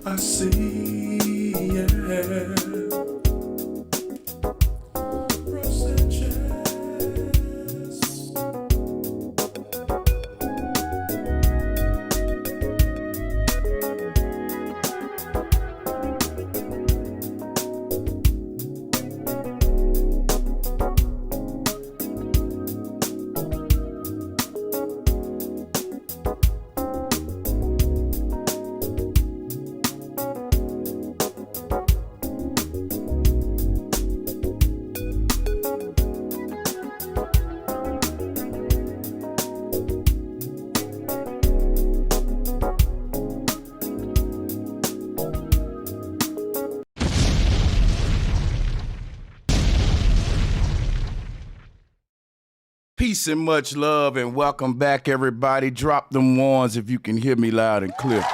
I see, yeah. Peace and much love, and welcome back, everybody. Drop them ones if you can hear me loud and clear.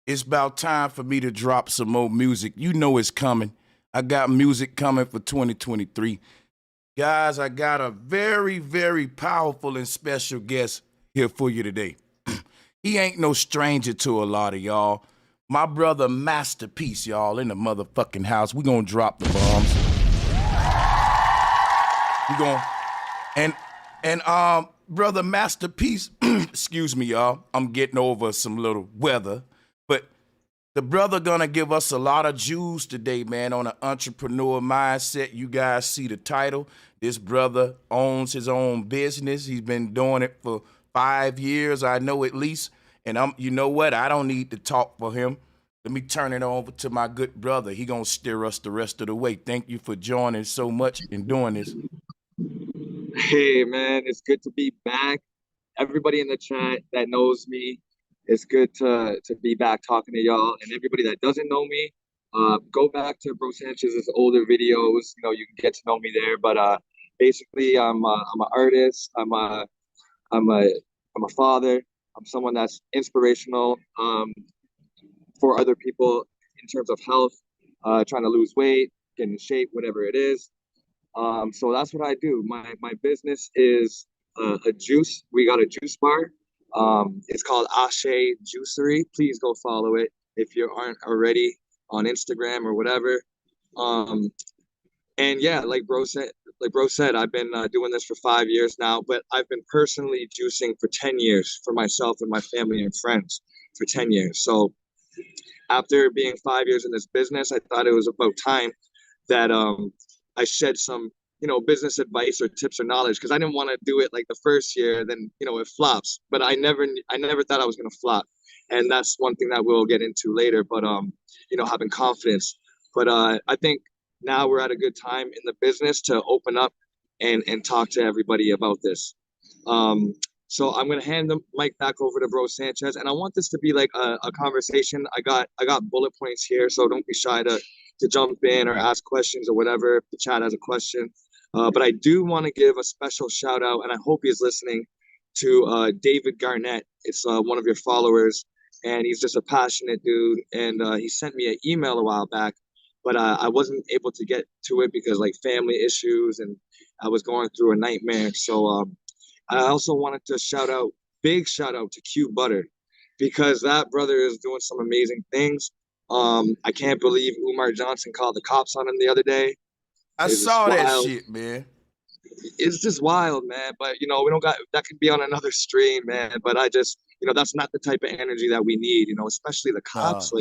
It's about time for me to drop some more music. You know it's coming. I got music coming for 2023. Guys, I got a very, very powerful and special guest here for you today. He ain't no stranger to a lot of y'all. My brother Masterpiece, y'all, in the motherfucking house. We gonna drop the bombs. We going brother Masterpiece, excuse me, y'all. I'm getting over some little weather, but the brother gonna give us a lot of juice today, man, on an entrepreneur mindset. You guys see the title. This brother owns his own business. He's been doing it for 5 years, I know at least. And you know what? I don't need to talk for him. Let me turn it over to my good brother. He gonna steer us the rest of the way. Thank you for joining so much and doing this. Hey man, it's good to be back. Everybody in the chat that knows me, it's good to be back talking to y'all. And everybody that doesn't know me, go back to Bro Sanchez's older videos. You know, you can get to know me there. But basically, I'm an artist. I'm a father. I'm someone that's inspirational for other people in terms of health, trying to lose weight, get in shape, whatever it is. So that's what I do. My business is a juice. We got a juice bar. It's called Ashe Juicery. Please go follow it if you aren't already on Instagram or whatever. And yeah, like bro said, I've been doing this for 5 years now, but I've been personally juicing for 10 years for myself and my family and friends for 10 years. So after being 5 years in this business, I thought it was about time that I shed some, business advice or tips or knowledge, because I didn't want to do it like the first year, then, it flops. But I never thought I was going to flop. And that's one thing that we'll get into later, but, having confidence. But I think now we're at a good time in the business to open up and talk to everybody about this. So I'm going to hand the mic back over to Bro Sanchez. And I want this to be like a conversation. I got bullet points here, so don't be shy to jump in or ask questions or whatever if the chat has a question. But I do want to give a special shout out, and I hope he's listening, to David Garnett. It's one of your followers, and he's just a passionate dude. And he sent me an email a while back, but I wasn't able to get to it because like family issues, and I was going through a nightmare. So I also wanted to big shout out to Q Butter, because that brother is doing some amazing things. I can't believe Umar Johnson called the cops on him the other day. I saw that shit, man. It's just wild, man. But we don't got that. Could be on another stream, man. But I just, that's not the type of energy that we need, especially the cops.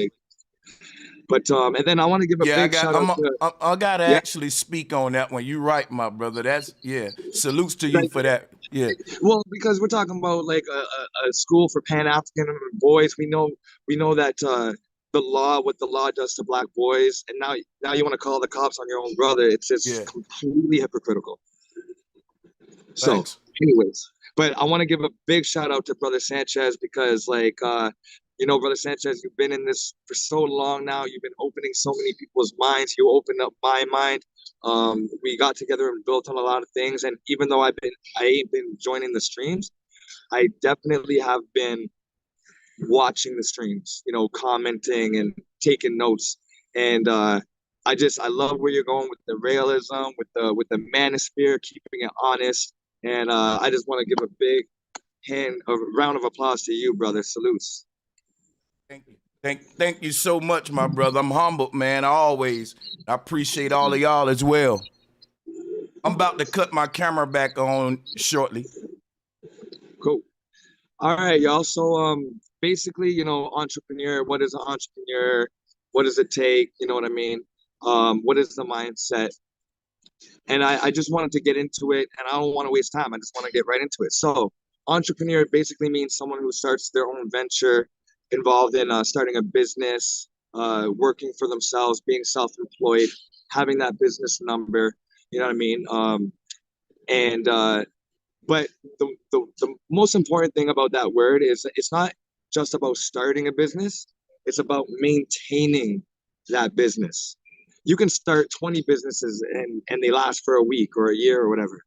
But and then I want to give a big shout out to. I gotta actually speak on that one. You right, my brother. That's salutes to you for that. Yeah. Well, because we're talking about like a school for Pan-African boys. We know that what the law does to black boys, and now you want to call the cops on your own brother. It's just completely hypocritical. So anyways, but I want to give a big shout out to Brother Sanchez, because Brother Sanchez, you've been in this for so long now. You've been opening so many people's minds. You opened up my mind. We got together and built on a lot of things. And even though I ain't been joining the streams, I definitely have been watching the streams, commenting and taking notes. And I love where you're going with the realism, with the manosphere, keeping it honest. And I just want to give a big a round of applause to you, brother. Salutes. Thank you. Thank you so much, my brother. I'm humbled, man. Always. I appreciate all of y'all as well. I'm about to cut my camera back on shortly. Cool. All right, y'all. So basically, entrepreneur, what is an entrepreneur? What does it take? You know what I mean? What is the mindset? And I just wanted to get into it, and I don't want to waste time. I just want to get right into it. So entrepreneur basically means someone who starts their own venture, involved in starting a business, working for themselves, being self-employed, having that business number. You know what I mean? And but the most important thing about that word is it's not just about starting a business, it's about maintaining that business. You can start 20 businesses and they last for a week or a year or whatever.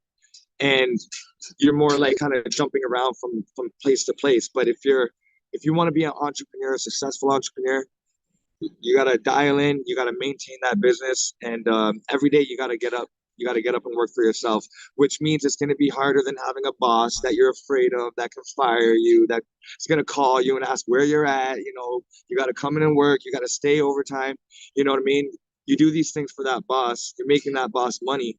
And you're more like kind of jumping around from place to place. But if you want to be an entrepreneur, a successful entrepreneur, you got to dial in, you got to maintain that business, and every day you got to get up, and work for yourself, which means it's going to be harder than having a boss that you're afraid of, that can fire you, that is going to call you and ask where you're at. You got to come in and work, you got to stay overtime. You know what I mean? You do these things for that boss, you're making that boss money.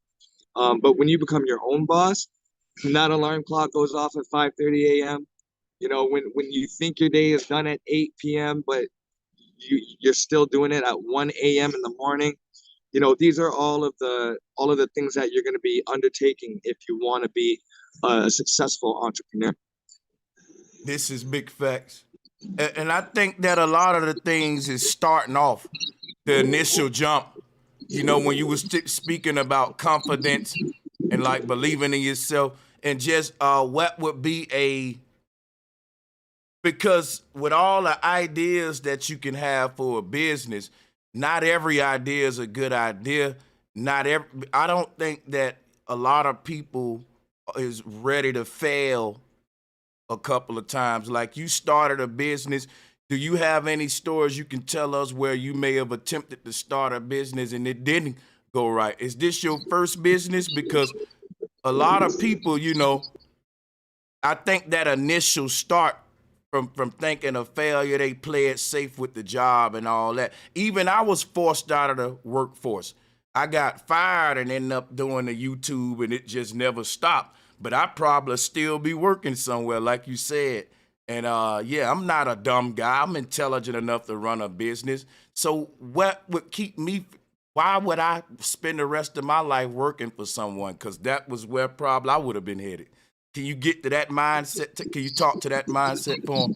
But when you become your own boss, when that alarm clock goes off at 5:30 a.m., when you think your day is done at 8 p.m., but you're still doing it at 1 a.m. in the morning. These are all of the things that you're going to be undertaking if you want to be a successful entrepreneur. This is big facts. And I think that a lot of the things is starting off the initial jump. When you was speaking about confidence and like believing in yourself, and just what would be because with all the ideas that you can have for a business, not every idea is a good idea. I don't think that a lot of people is ready to fail a couple of times. Like, you started a business. Do you have any stories you can tell us where you may have attempted to start a business and it didn't go right? Is this your first business? Because a lot of people, I think that initial start from thinking of failure, they play it safe with the job and all that. Even I was forced out of the workforce. I got fired and ended up doing the YouTube, and it just never stopped. But I probably still be working somewhere, like you said. And yeah, I'm not a dumb guy. I'm intelligent enough to run a business. So what would keep me? Why would I spend the rest of my life working for someone? Because that was where probably I would have been headed. Can you get to that mindset? Can you talk to that mindset for them?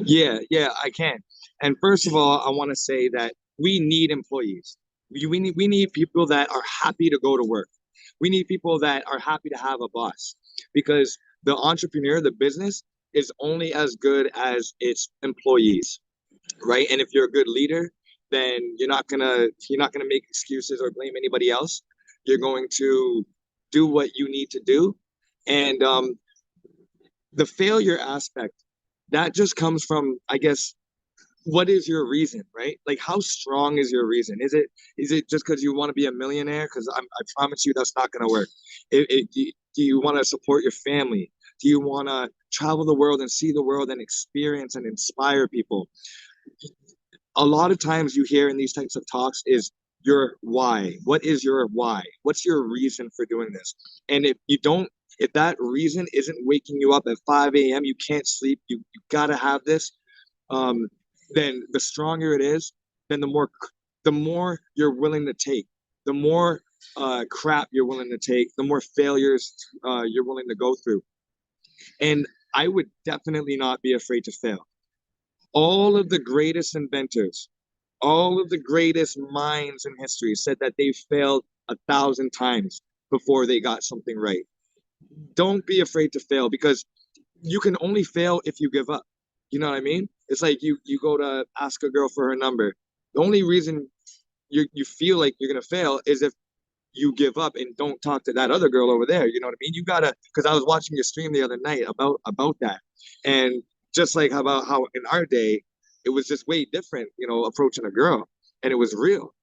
Yeah, I can. And first of all, I want to say that we need employees. We need people that are happy to go to work. We need people that are happy to have a boss, because the entrepreneur, the business, is only as good as its employees, right? And if you're a good leader, then you're not gonna make excuses or blame anybody else. You're going to do what you need to do. And the failure aspect, that just comes from, I guess, what is your reason, right? Like, how strong is your reason? Is it just because you want to be a millionaire? Because I promise you that's not going to work. Do you want to support your family? Do you want to travel the world and see the world and experience and inspire people? A lot of times you hear in these types of talks is your why. What is your why? What's your reason for doing this? And if that reason isn't waking you up at 5 a.m., you can't sleep, you gotta have this, then the stronger it is, then the more you're willing to take, the more crap you're willing to take, the more failures you're willing to go through. And I would definitely not be afraid to fail. All of the greatest inventors, all of the greatest minds in history said that they failed 1,000 times before they got something right. Don't be afraid to fail, because you can only fail if you give up. You know what I mean? It's like you go to ask a girl for her number. The only reason you feel like you're gonna fail is if you give up and don't talk to that other girl over there. You know what I mean? You gotta, because I was watching your stream the other night about that, and just like about how in our day it was just way different, approaching a girl, and it was real,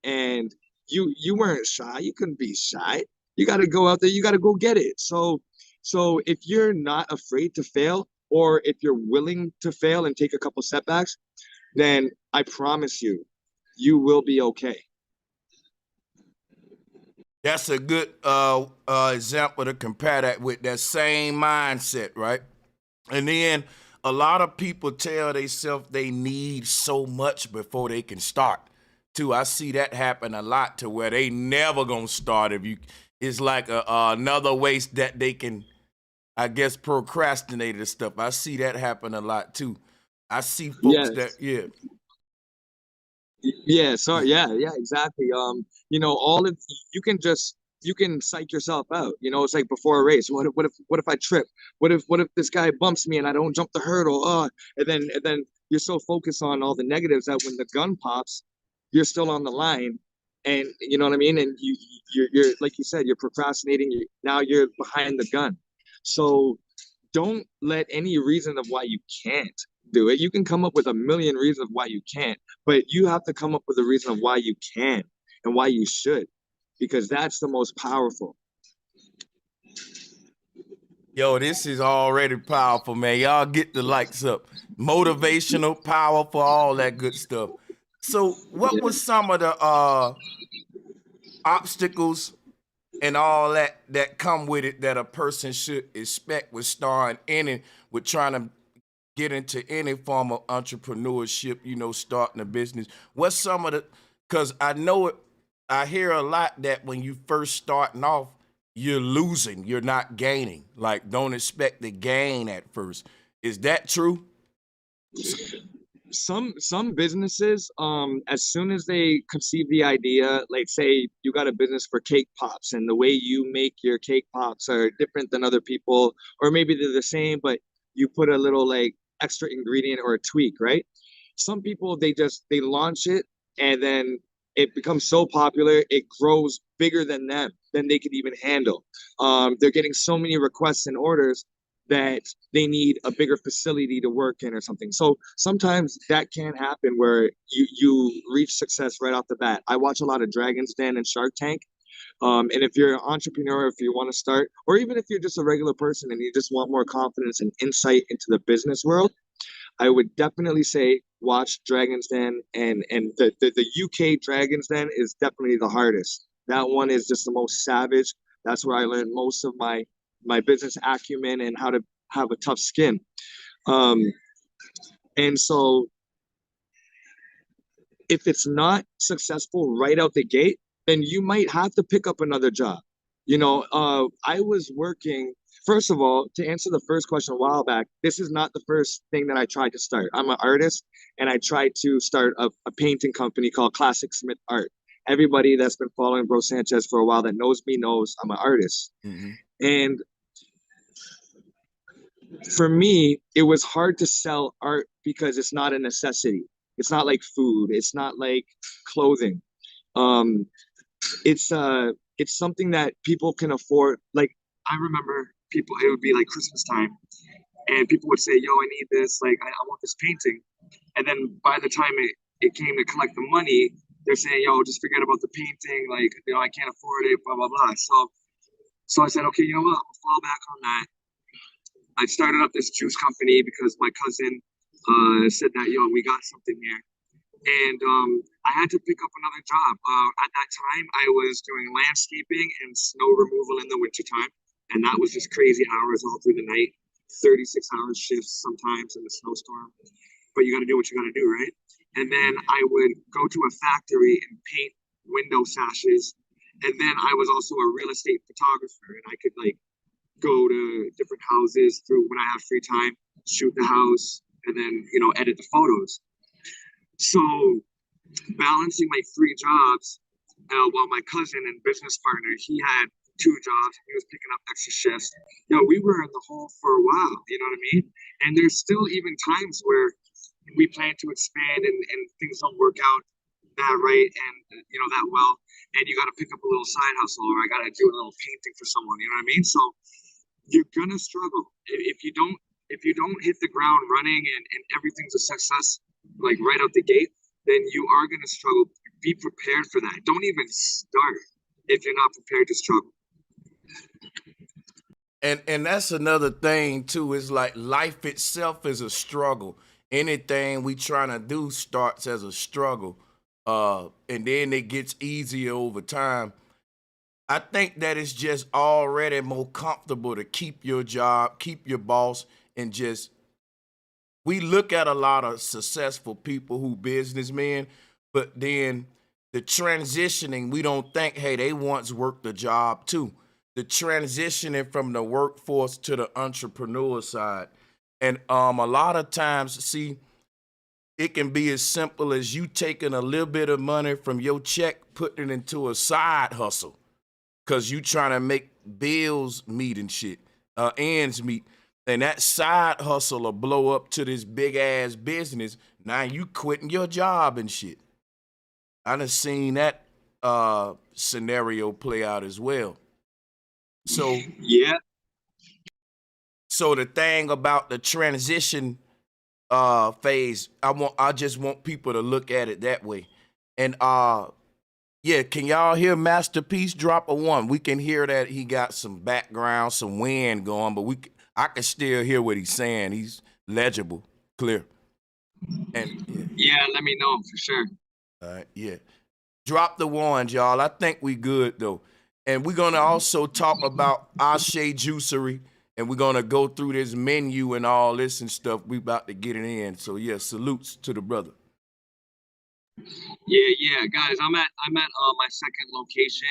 and you weren't shy. You couldn't be shy. You got to go out there. You got to go get it. So So if you're not afraid to fail, or if you're willing to fail and take a couple setbacks, then I promise you, you will be okay. That's a good example to compare that with, that same mindset, right? And then a lot of people tell themselves they need so much before they can start. Too, I see that happen a lot to where they never gonna start. If you, it's like another waste that they can, I guess, procrastinate and stuff. I see that happen a lot too. I see folks that, Yes. yeah, Yeah, sorry. Yeah, exactly. All of you can psych yourself out. It's like before a race. What if I trip? What if this guy bumps me and I don't jump the hurdle? And then you're so focused on all the negatives that when the gun pops, you're still on the line, and you know what I mean. And you're like you said, you're procrastinating. Now you're behind the gun. So don't let any reason of why you can't do it. You can come up with a million reasons why you can't, but you have to come up with a reason of why you can and why you should, because that's the most powerful. yo, this is already powerful, man. Y'all get the likes up. Motivational, powerful, all that good stuff. So, what Yeah. was some of the obstacles and all that come with it that a person should expect with starting any, with trying to get into any form of entrepreneurship, starting a business? What's some of the, because I know it, I hear a lot that when you first starting off, you're losing, you're not gaining. Like, don't expect to gain at first. Is that true? Some businesses, as soon as they conceive the idea, like say you got a business for cake pops, and the way you make your cake pops are different than other people, or maybe they're the same, but you put a little like extra ingredient or a tweak, right? Some people, they launch it, and then it becomes so popular, it grows bigger than they could even handle. They're getting so many requests and orders that they need a bigger facility to work in or something. So sometimes that can happen where you reach success right off the bat. I watch a lot of Dragon's Den and Shark Tank. And if you're an entrepreneur, if you want to start, or even if you're just a regular person and you just want more confidence and insight into the business world, I would definitely say watch Dragon's Den, and the UK Dragon's Den is definitely the hardest. That one is just the most savage. That's where I learned most of my business acumen and how to have a tough skin. Um, and so if it's not successful right out the gate, then you might have to pick up another job. I was working. First of all, to answer the first question a while back, this is not the first thing that I tried to start. I'm an artist, and I tried to start a painting company called Classic Smith Art. Everybody that's been following Bro Sanchez for a while that knows me knows I'm an artist. Mm-hmm. And for me, it was hard to sell art because it's not a necessity. It's not like food. It's not like clothing. Um, it's something that people can afford. Like I remember people, it would be like Christmas time, and people would say, "Yo, I need this. Like I want this painting." And then by the time it came to collect the money, they're saying, "Yo, just forget about the painting. Like I can't afford it. Blah blah blah." So I said, "Okay, you know what? I'll fall back on that." I started up this juice company because my cousin said that, yo, we got something here. And I had to pick up another job. At that time, I was doing landscaping and snow removal in the wintertime. And that was just crazy hours all through the night, 36-hour shifts sometimes in the snowstorm. But you got to do what you got to do, right? And then I would go to a factory and paint window sashes. And then I was also a real estate photographer, and I could like go to different houses through when I have free time, shoot the house, and then edit the photos. So balancing my three jobs, while my cousin and business partner, he had two jobs, he was picking up extra shifts. We were in the hole for a while. You know what I mean? And there's still even times where we plan to expand, and things don't work out that right, and that well, and you got to pick up a little side hustle, or I got to do a little painting for someone. You know what I mean? So you're gonna struggle if you don't hit the ground running, and everything's a success like right out the gate. Then you are gonna struggle. Be prepared for that. Don't even start if you're not prepared to struggle. And that's another thing too. Is like life itself is a struggle. Anything we trying to do starts as a struggle, and then it gets easier over time. I think that it's just already more comfortable to keep your job, keep your boss, and just we look at a lot of successful people who businessmen, but then the transitioning, we don't think, hey, they once worked a job too. The transitioning from the workforce to the entrepreneur side. And a lot of times, see, it can be as simple as you taking a little bit of money from your check, putting it into a side hustle, cause you trying to make bills meet and shit, ends meet. And that side hustle will blow up to this big ass business. Now you quitting your job and shit. I done seen that scenario play out as well. So Yeah, so the thing about the transition phase, I just want people to look at it that way. And yeah, can y'all hear Masterpiece drop a one? We can hear that he got some background, some wind going, but I can still hear what he's saying. He's legible, clear. And yeah, yeah. Let me know for sure. all right, yeah. Drop the ones, y'all. I think we good though. And we're gonna also talk about Ashe Juicery, and we're gonna go through this menu and all this and stuff. We about to get it in. So yeah, salutes to the brother. Yeah, yeah, guys. I'm at my second location,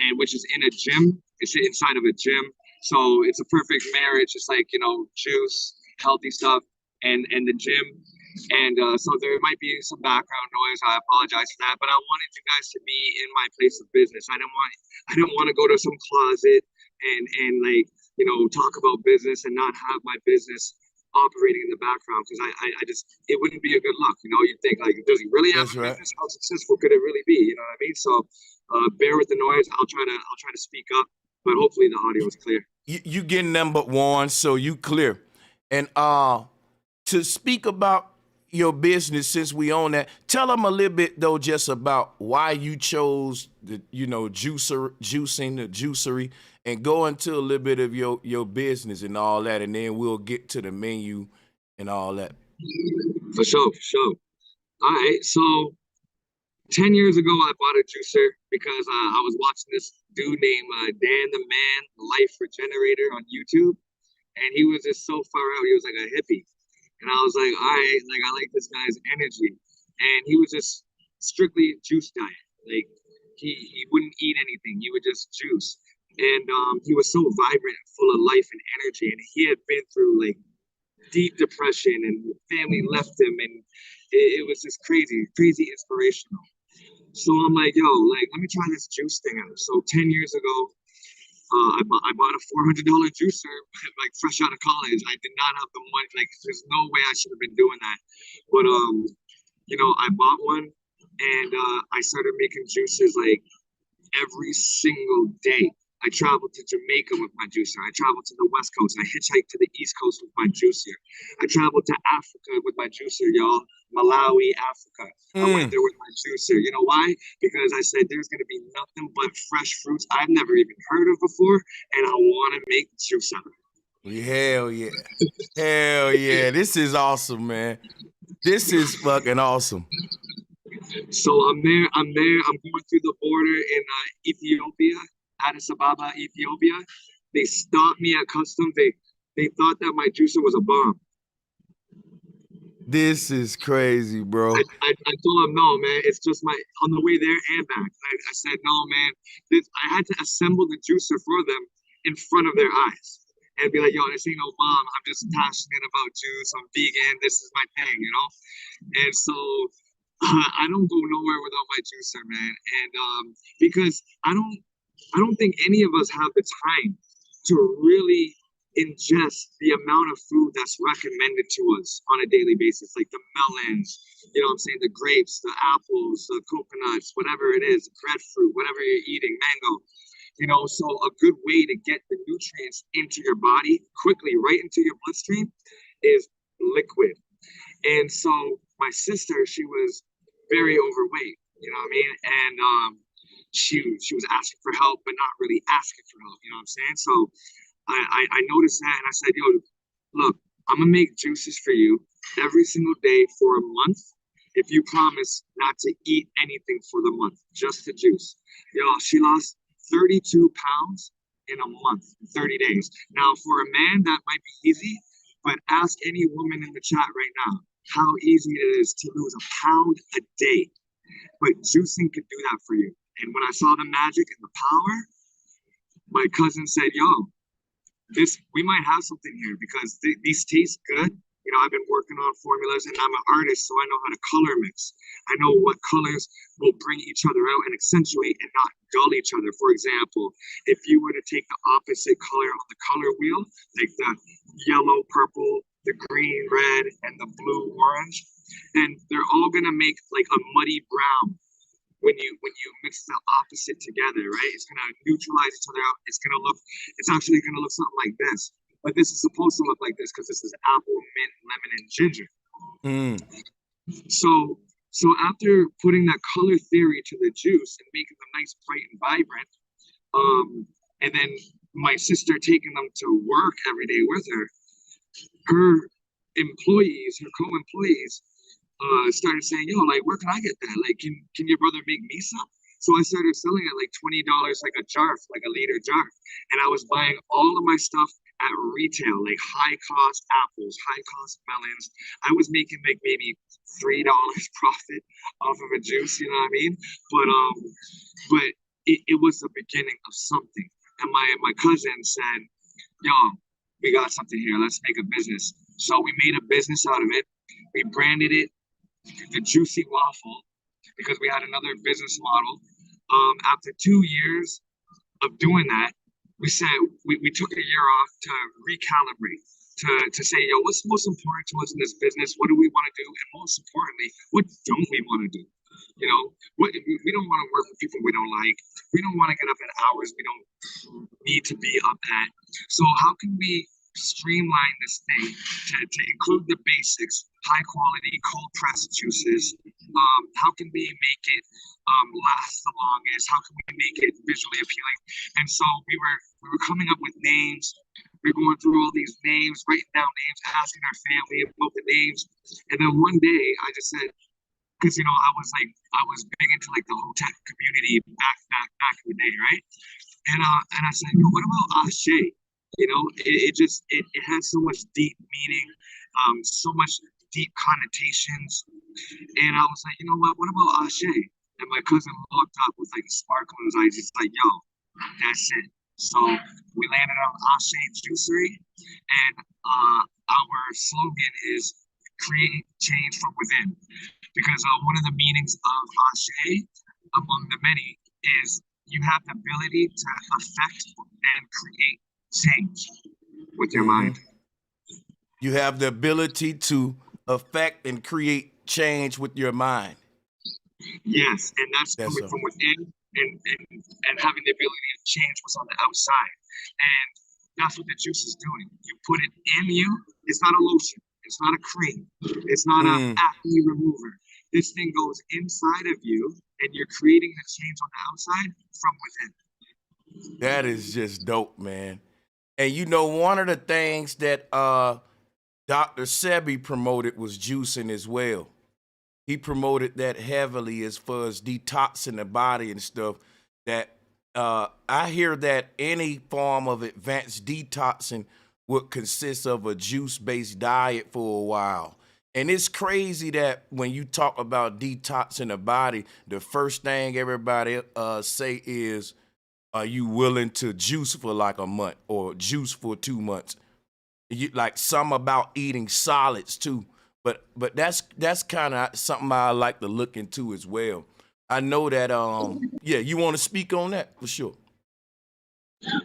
and which is in a gym. It's inside of a gym, so it's a perfect marriage. It's like juice, healthy stuff, and the gym. And so there might be some background noise. I apologize for that, but I wanted you guys to be in my place of business. I didn't want to go to some closet and like talk about business and not have my business operating in the background because I just it wouldn't be a good look. You think like, does he really have That's a right. business? How successful could it really be? You know what I mean? So bear with the noise. I'll try to speak up, but hopefully the audio is clear. You getting them but one, so you clear. And to speak about your business since we own that, tell them a little bit though just about why you chose the juicing the juicery, and go into a little bit of your business and all that, and then we'll get to the menu and all that. For sure, for sure. All right, so 10 years ago, I bought a juicer because I was watching this dude named Dan the Man, Life Regenerator on YouTube. And he was just so far out. He was like a hippie. And I was like, all right, like I like this guy's energy. And he was just strictly juice diet. Like he wouldn't eat anything. He would just juice. And he was so vibrant and full of life and energy. And he had been through like deep depression and family left him. And it was just crazy, crazy inspirational. So I'm like, yo, like, let me try this juice thing out. So 10 years ago, I bought a $400 juicer, like fresh out of college. I did not have the money. Like, there's no way I should have been doing that. But I bought one, and I started making juices like every single day. I traveled to Jamaica with my juicer. I traveled to the West Coast. I hitchhiked to the East Coast with my juicer. I traveled to Africa with my juicer, y'all. Malawi, Africa. I went Mm. there with my juicer. You know why? Because I said there's going to be nothing but fresh fruits I've never even heard of before, and I want to make juice out of Hell yeah. Hell yeah. This is awesome, man. This is fucking awesome. it. So I'm there. I'm going through the border in Ethiopia, Addis Ababa, Ethiopia. They stopped me at customs. They thought that my juicer was a bomb. This is crazy, bro. I told him no, man. It's just my on the way there and back. I said no, man. I had to assemble the juicer for them in front of their eyes and be like, yo, this ain't no bomb. I'm just passionate about juice. I'm vegan. This is my thing. And so I don't go nowhere without my juicer, man. And because I don't think any of us have the time to really ingest the amount of food that's recommended to us on a daily basis, like the melons, I'm saying, the grapes, the apples, the coconuts, whatever it is, breadfruit, whatever you're eating, mango. So a good way to get the nutrients into your body quickly, right into your bloodstream, is liquid. And so my sister, she was very overweight, you know what I mean? And she was asking for help, but not really asking for help, you know what I'm saying? So I noticed that and I said, yo, look, I'm gonna make juices for you every single day for a month if you promise not to eat anything for the month, just the juice. Yo, she lost 32 pounds in a month, 30 days. Now, for a man, that might be easy, but ask any woman in the chat right now how easy it is to lose a pound a day. But juicing could do that for you. And when I saw the magic and the power, my cousin said, yo, this we might have something here because these taste good. You know, I've been working on formulas and I'm an artist, so I know how to color mix. I know what colors will bring each other out and accentuate and not dull each other. For example, if you were to take the opposite color on the color wheel, like the yellow, purple, the green, red, and the blue, orange, and they're all gonna make like a muddy brown when you mix the opposite together, right? It's gonna neutralize each other out. It's actually gonna look something like this. But this is supposed to look like this because this is apple, mint, lemon, and ginger. Mm. So after putting that color theory to the juice and making them nice, bright, and vibrant, and then my sister taking them to work every day with her, her employees, her co-employees, started saying, yo, like, where can I get that? Like, can your brother make me some? So I started selling it like $20, like a jar, like a liter jar. And I was buying all of my stuff at retail, like high cost apples, high cost melons. I was making like maybe $3 profit off of a juice, you know what I mean? But it was the beginning of something. And my cousin said, yo, we got something here. Let's make a business. So we made a business out of it. We branded it the Juicy Waffle because we had another business model. After 2 years of doing that, we said we took a year off to recalibrate, to say, yo, what's most important to us in this business? What do we want to do? And most importantly, what don't we want to do? You know, we don't want to work with people we don't like. We don't want to get up at hours we don't need to be up at. So how can we streamline this thing to include the basics, high quality cold pressed juices? How can we make it last the longest? How can we make it visually appealing? And so we were coming up with names. We were going through all these names, writing down names, asking our family about the names. And then one day I just said, because you know, I was big into like the hotep community back in the day, right? And I said, yo, what about Ashe? You know, it has so much deep meaning, so much deep connotations. And I was like, you know what about Ashe? And my cousin looked up with like a sparkle in his eyes. He's like, yo, that's it. So we landed on Ashe Juicery, and our slogan is create change from within. Because one of the meanings of Ashe, among the many, is you have the ability to affect and create change with your mind. You have the ability to affect and create change with your mind. Yes, and that's coming from within and having the ability to change what's on the outside. And that's what the juice is doing. You put it in you. It's not a lotion. It's not a cream. It's not an acne remover. This thing goes inside of you, and you're creating the change on the outside from within. That is just dope, man. And you know, one of the things that Dr. Sebi promoted was juicing as well. He promoted that heavily as far as detoxing the body and stuff. That I hear that any form of advanced detoxing would consist of a juice-based diet for a while. And it's crazy that when you talk about detoxing the body, the first thing everybody say is, are you willing to juice for like a month or juice for 2 months? Like some about eating solids too. But that's kind of something I like to look into as well. I know that yeah, you want to speak on that for sure.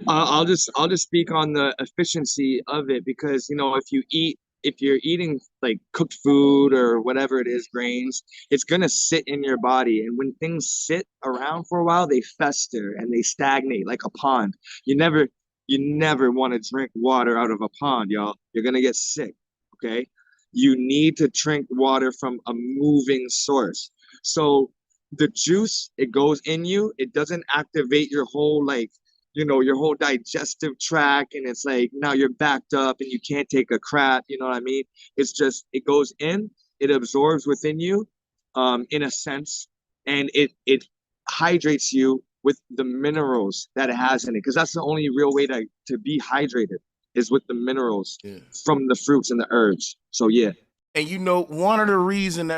I'll just speak on the efficiency of it because you know if you're eating like cooked food or whatever it is, grains, it's gonna sit in your body, and when things sit around for a while, they fester and they stagnate like a pond. You never want to drink water out of a pond, y'all. You're gonna get sick. Okay, you need to drink water from a moving source. So the juice, it goes in you. It doesn't activate your whole like your whole digestive tract, and it's like now you're backed up and you can't take a crap, you know what I mean? It's just it goes in, it absorbs within you, in a sense, and it hydrates you with the minerals that it has in it, because that's the only real way to be hydrated is with the minerals Yeah. from the fruits and the herbs. So yeah. And one of the reasons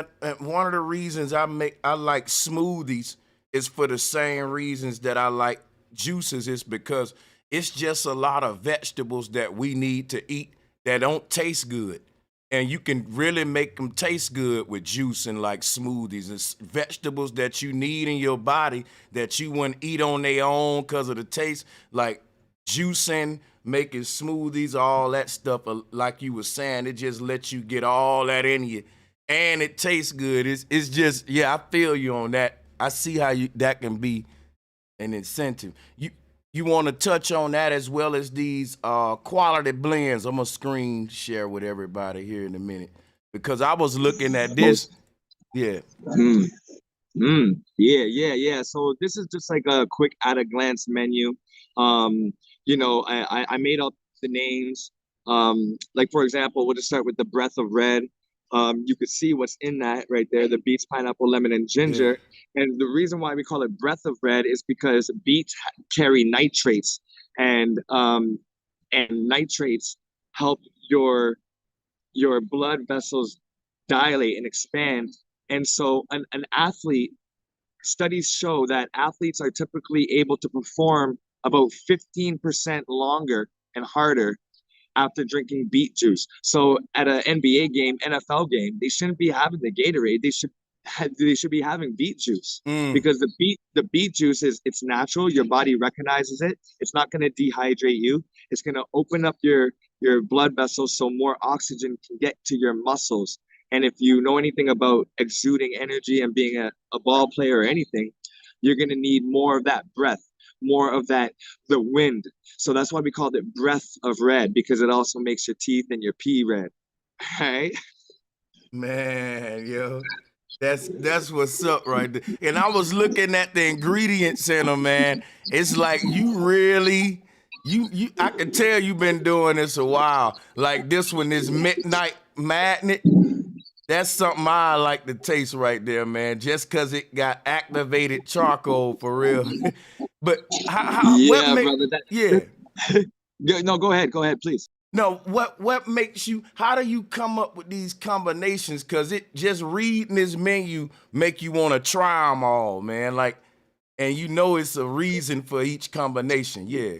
I like smoothies is for the same reasons that I like juices, is because it's just a lot of vegetables that we need to eat that don't taste good. And you can really make them taste good with juice and like smoothies. It's vegetables that you need in your body that you wouldn't eat on their own because of the taste, like juicing, making smoothies, all that stuff. Like you were saying, it just lets you get all that in you, and it tastes good. It's just, yeah, I feel you on that. I see how that can be an incentive. You want to touch on that as well as these quality blends. I'm gonna screen share with everybody here in a minute because I was looking at this. Yeah. Mm, yeah. So this is just like a quick at a glance menu. I made up the names. Like for example, we'll just start with the breath of red. You could see what's in that right there, the beets, pineapple, lemon, and Yeah. ginger. And the reason why we call it breath of red is because beets carry nitrates, and nitrates help your blood vessels dilate and expand. And so an athlete, studies show that athletes are typically able to perform about 15% longer and harder after drinking beet juice. So at an NBA game, NFL game, they shouldn't be having the Gatorade. They should be having beet juice, Mm. because the beet juice it's natural. Your body recognizes it. It's not going to dehydrate you. It's going to open up your blood vessels so more oxygen can get to your muscles. And if you know anything about exuding energy and being a ball player or anything, you're going to need more of that breath, more of the wind. So that's why we called it breath of red, because it also makes your teeth and your pee red. Right? Man, yo, that's what's up right there. And I was looking at the ingredients in them, man. It's like you really, I can tell you've been doing this a while. Like this one, this Midnight Magnet. That's something I like to taste right there, man. Just cause it got activated charcoal for real. But what Yeah, make, brother. yeah. No, go ahead. Go ahead, please. No, what makes you, how do you come up with these combinations? Cause it just reading this menu make you want to try them all, man. Like, and it's a reason for each combination. Yeah.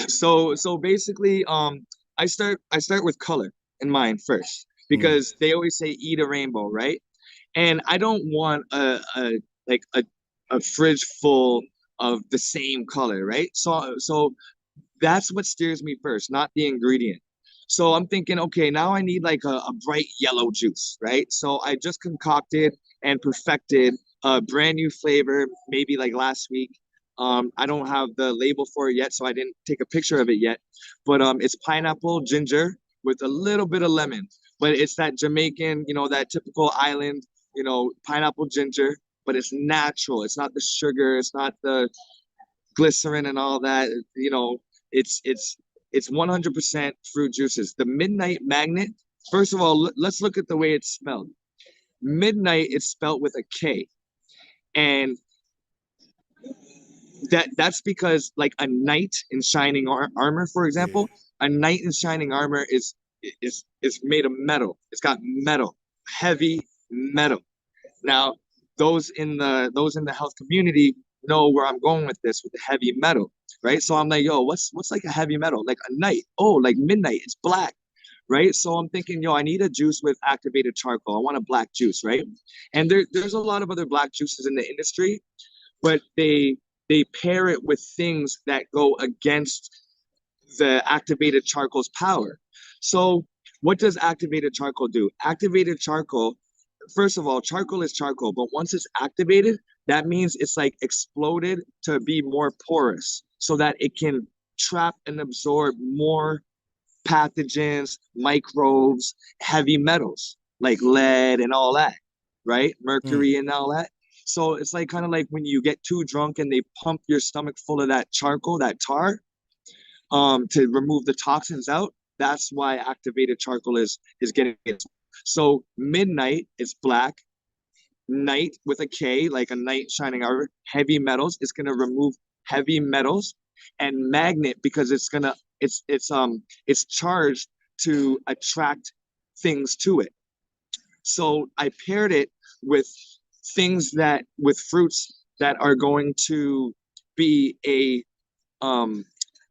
So basically, I start with color in mind first, Mm, because they always say eat a rainbow, right? And I don't want like a fridge full of the same color, right? So that's what steers me first, not the ingredient. So I'm thinking, okay, now I need like a bright yellow juice, right? So I just concocted and perfected a brand new flavor, maybe like last week. I don't have the label for it yet, so I didn't take a picture of it yet. But it's pineapple ginger with a little bit of lemon. But it's that Jamaican, that typical island, pineapple ginger, but it's natural. It's not the sugar, it's not the glycerin and all that. It's 100% fruit juices. The Midnight Magnet. First of all, let's look at the way it's spelled. Midnight is spelled with a K, and that's because like a knight in shining armor, for yeah. example, a knight in shining armor is made of metal. It's got metal, heavy metal. Now, those in the health community know where I'm going with this, with the heavy metal, right? So I'm like, yo, what's like a heavy metal? Like a night. Oh, like midnight. It's black, right? So I'm thinking, yo, I need a juice with activated charcoal. I want a black juice, right? And there's a lot of other black juices in the industry, but they pair it with things that go against the activated charcoal's power. So what does activated charcoal do? Activated charcoal, first of all, charcoal is charcoal, but once it's activated, that means it's like exploded to be more porous so that it can trap and absorb more pathogens, microbes, heavy metals like lead and all that, right? Mm, Mercury and all that. So it's like kind of like when you get too drunk and they pump your stomach full of that charcoal, that tar, to remove the toxins out. That's why activated charcoal is getting it. So midnight is black. Night with a K, like a knight shining armor. Heavy metals is gonna remove heavy metals, and magnet because it's charged to attract things to it. So I paired it with with fruits that are going to be a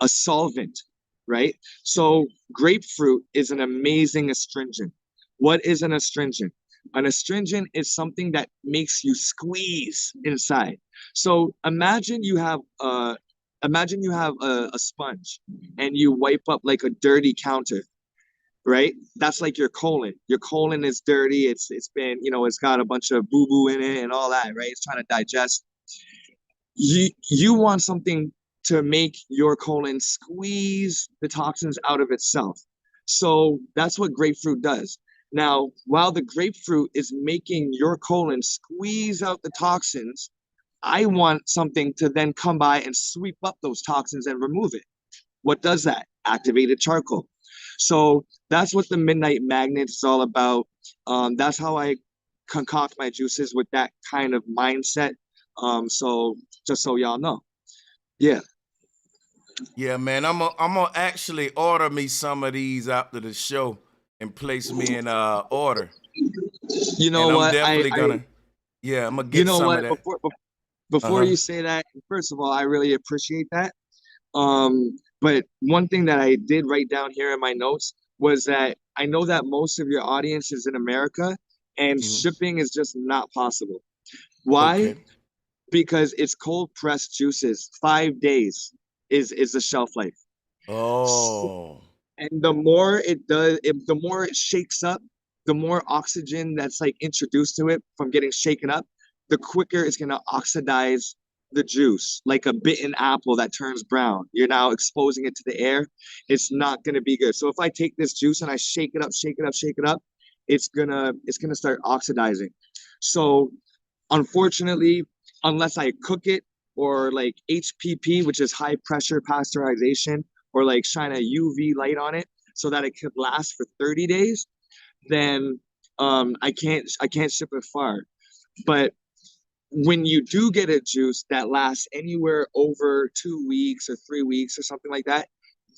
solvent, right? So grapefruit is an amazing astringent. What is an astringent? An astringent is something that makes you squeeze inside. So imagine you have a sponge and you wipe up like a dirty counter, right? That's like your colon. Your colon is dirty. It's been, it's got a bunch of boo-boo in it and all that, right? It's trying to digest. You want something to make your colon squeeze the toxins out of itself. So that's what grapefruit does. Now, while the grapefruit is making your colon squeeze out the toxins, I want something to then come by and sweep up those toxins and remove it. What does that? Activated charcoal. So that's what the Midnight Magnet is all about. That's how I concoct my juices with that kind of mindset. So just so y'all know. Yeah. Yeah, man. I'm gonna actually order me some of these after the show and place me in order. You know And I'm what? definitely gonna, yeah, I'm gonna You get know some what? of that. Before Uh-huh. you say that, first of all, I really appreciate that. But one thing that I did write down here in my notes was that I know that most of your audience is in America and Mhm. shipping is just not possible. Why? Okay. Because it's cold pressed juices. 5 days is the shelf life. Oh. And the more it does, the more it shakes up, the more oxygen that's like introduced to it from getting shaken up, the quicker it's going to oxidize the juice, like a bitten apple that turns brown. You're now exposing it to the air. It's not going to be good. So if I take this juice and I shake it up, shake it up, shake it up, it's gonna start oxidizing. So unfortunately, unless I cook it or like HPP, which is high pressure pasteurization, or like shine a UV light on it so that it could last for 30 days, then I can't ship it far. But when you do get a juice that lasts anywhere over 2 weeks or 3 weeks or something like that,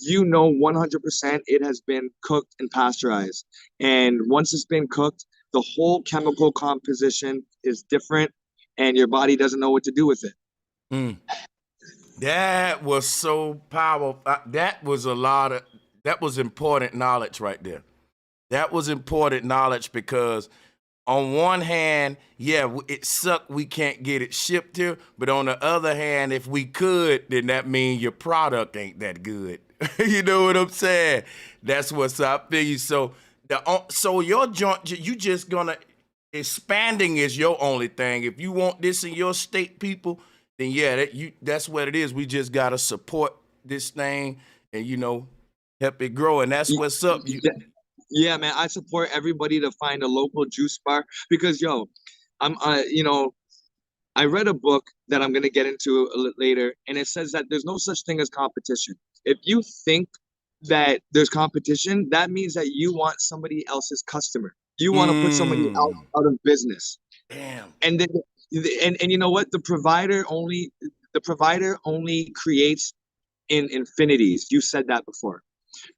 100% it has been cooked and pasteurized. And once it's been cooked, the whole chemical composition is different and your body doesn't know what to do with it. Mm. That was so powerful. That was a lot of, that was important knowledge right there. That was important knowledge because on one hand, yeah, it sucked we can't get it shipped here, but on the other hand, if we could, then that means your product ain't that good. You know what I'm saying? That's what's up. Feel you. So so your joint, you just gonna, expanding is your only thing. If you want this in your state, people, then yeah, that's what it is. We just gotta support this thing and help it grow, and that's what's up. Yeah, man, I support everybody to find a local juice bar because I'm I read a book that I'm gonna get into later, and it says that there's no such thing as competition. If you think that there's competition, that means that you want somebody else's customer. You want to put somebody Mm, out of business. damn. And then and you know what? The provider only creates in infinities. You said that before.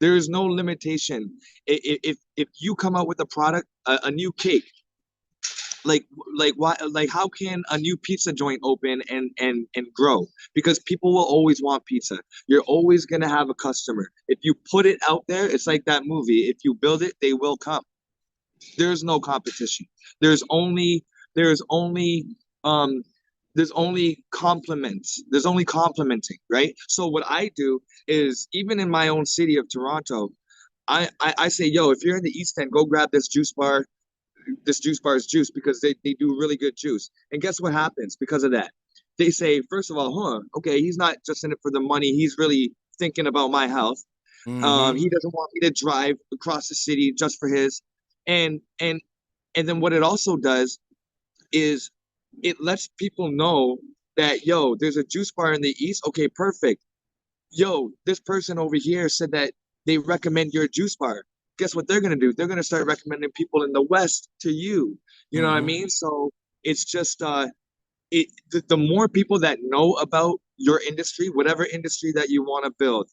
There is no limitation. If you come out with a product, a new cake, like why, like how can a new pizza joint open and grow? Because people will always want pizza. You're always gonna have a customer. If you put it out there, it's like that movie. If you build it, they will come. There's no competition. There's only there's only um there's only compliments. There's only complimenting, right? So what I do is even in my own city of Toronto, I say, yo, if you're in the East End, go grab this juice bar. This juice bar is juice because they do really good juice. And guess what happens because of that? They say, first of all, okay, he's not just in it for the money. He's really thinking about my health. Mm-hmm. He doesn't want me to drive across the city just for his. And and and then what it also does is it lets people know that, yo, there's a juice bar in the East. Okay, perfect. Yo, this person over here said that they recommend your juice bar. Guess what they're gonna do? They're gonna start recommending people in the West to you. You know what I Mm-hmm. mean? So it's just the more people that know about your industry, whatever industry that you want to build,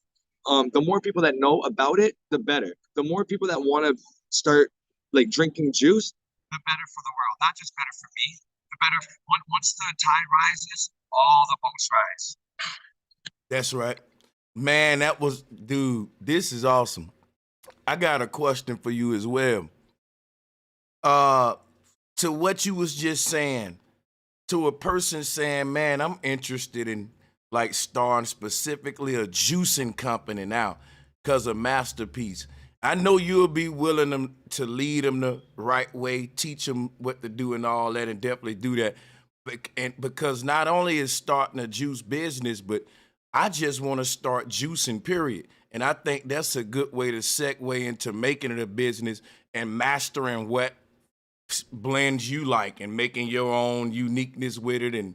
the more people that know about it, the better. The more people that want to start like drinking juice, the better for the world. Not just better for me, the better. Once the tide rises, all the boats rise. That's right. Man, that was, dude, this is awesome. I got a question for you as well. Uh, to what you was just saying, to a person saying, man, I'm interested in like starting specifically a juicing company now because of Masterpiece. I know you'll be willing to lead them the right way, teach them what to do and all that, and definitely do that. And because not only is starting a juice business, but I just want to start juicing, period. And I think that's a good way to segue into making it a business and mastering what blends you like and making your own uniqueness with it and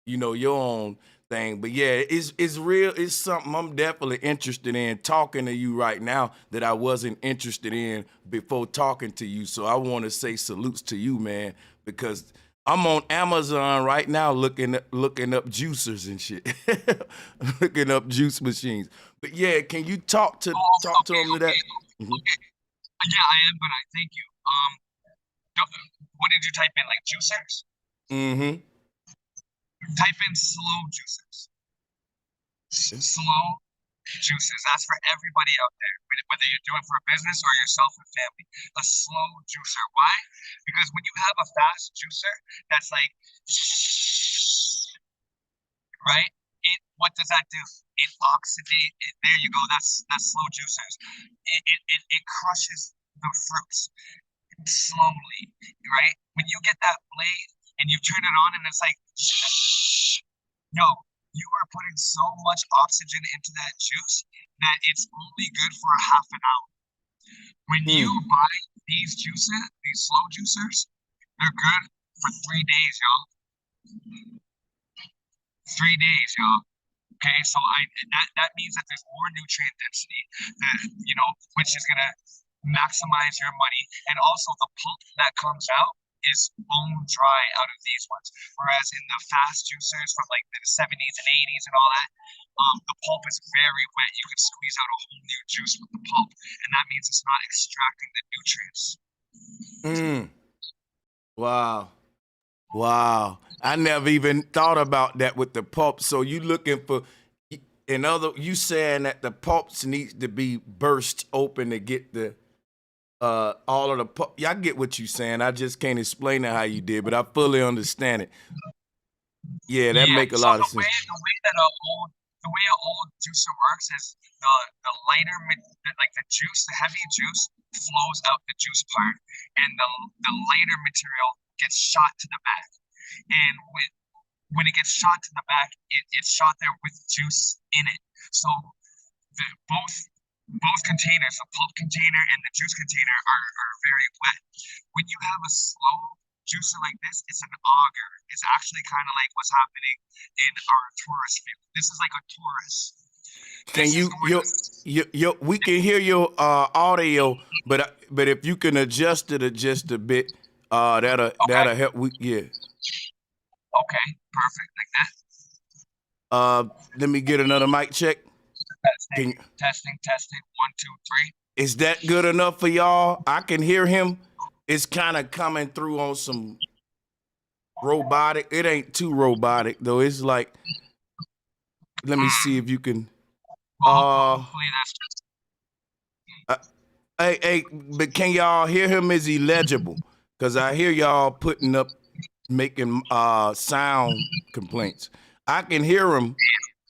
your own thing. But yeah, it's real. It's something I'm definitely interested in talking to you right now that I wasn't interested in before talking to you. So I want to say salutes to you, man, because I'm on Amazon right now looking up juicers and shit, looking up juice machines. But yeah, can you talk to Oh, them to that? okay. Hmm. Yeah, I am, but I thank you. What did you type in? Like juicers? Hmm. Type in slow juicers. Slow juicers. That's for everybody out there, whether you're doing for a business or yourself and family. A slow juicer. Why? Because when you have a fast juicer that's like, right? What does that do? It oxidate. There you go. That's slow juicers. It crushes the fruits slowly, right? When you get that blade and you turn it on and it's like, no, you are putting so much oxygen into that juice that it's only good for a half an hour. When you Hmm. buy these juices, these slow juicers, they're good for 3 days, y'all. 3 days, y'all. Okay, so that means that there's more nutrient density that which is gonna maximize your money, and also the pulp that comes out is bone dry out of these ones. Whereas in the fast juicers from like the 70s and 80s and all that, the pulp is very wet. You can squeeze out a whole new juice with the pulp, and that means it's not extracting the nutrients. Mm. Wow. Wow. I never even thought about that with the pulp. So you looking for you saying that the pulps needs to be burst open to get the all of the pulp. Yeah, I get what you're saying. I just can't explain it how you did, but I fully understand it. Yeah, that Yeah. make a So lot of the sense. way that a old juicer works is like the juice, the heavy juice flows out the juice part, and the lighter material gets shot to the back. And when it gets shot to the back, it's shot there with juice in it. So both containers, the pulp container and the juice container, are very wet. When you have a slow juicer like this, it's an auger. It's actually kind of like what's happening in our tourist field. This is like a tourist. Can This is you going to, we can hear your audio, but if you can adjust it just a bit, okay, that'll help. Yeah. okay, perfect, like that. Uh, let me get another mic check. Testing, Can testing. 1, 2, 3. Is that good enough for y'all? I can hear him. It's kind of coming through on some robotic. It ain't too robotic though. It's like, let me see if you can. Well, Uh, hopefully that's uh hey, but can y'all hear him? Is he legible? Cause I hear y'all putting up, making sound complaints. I can hear him.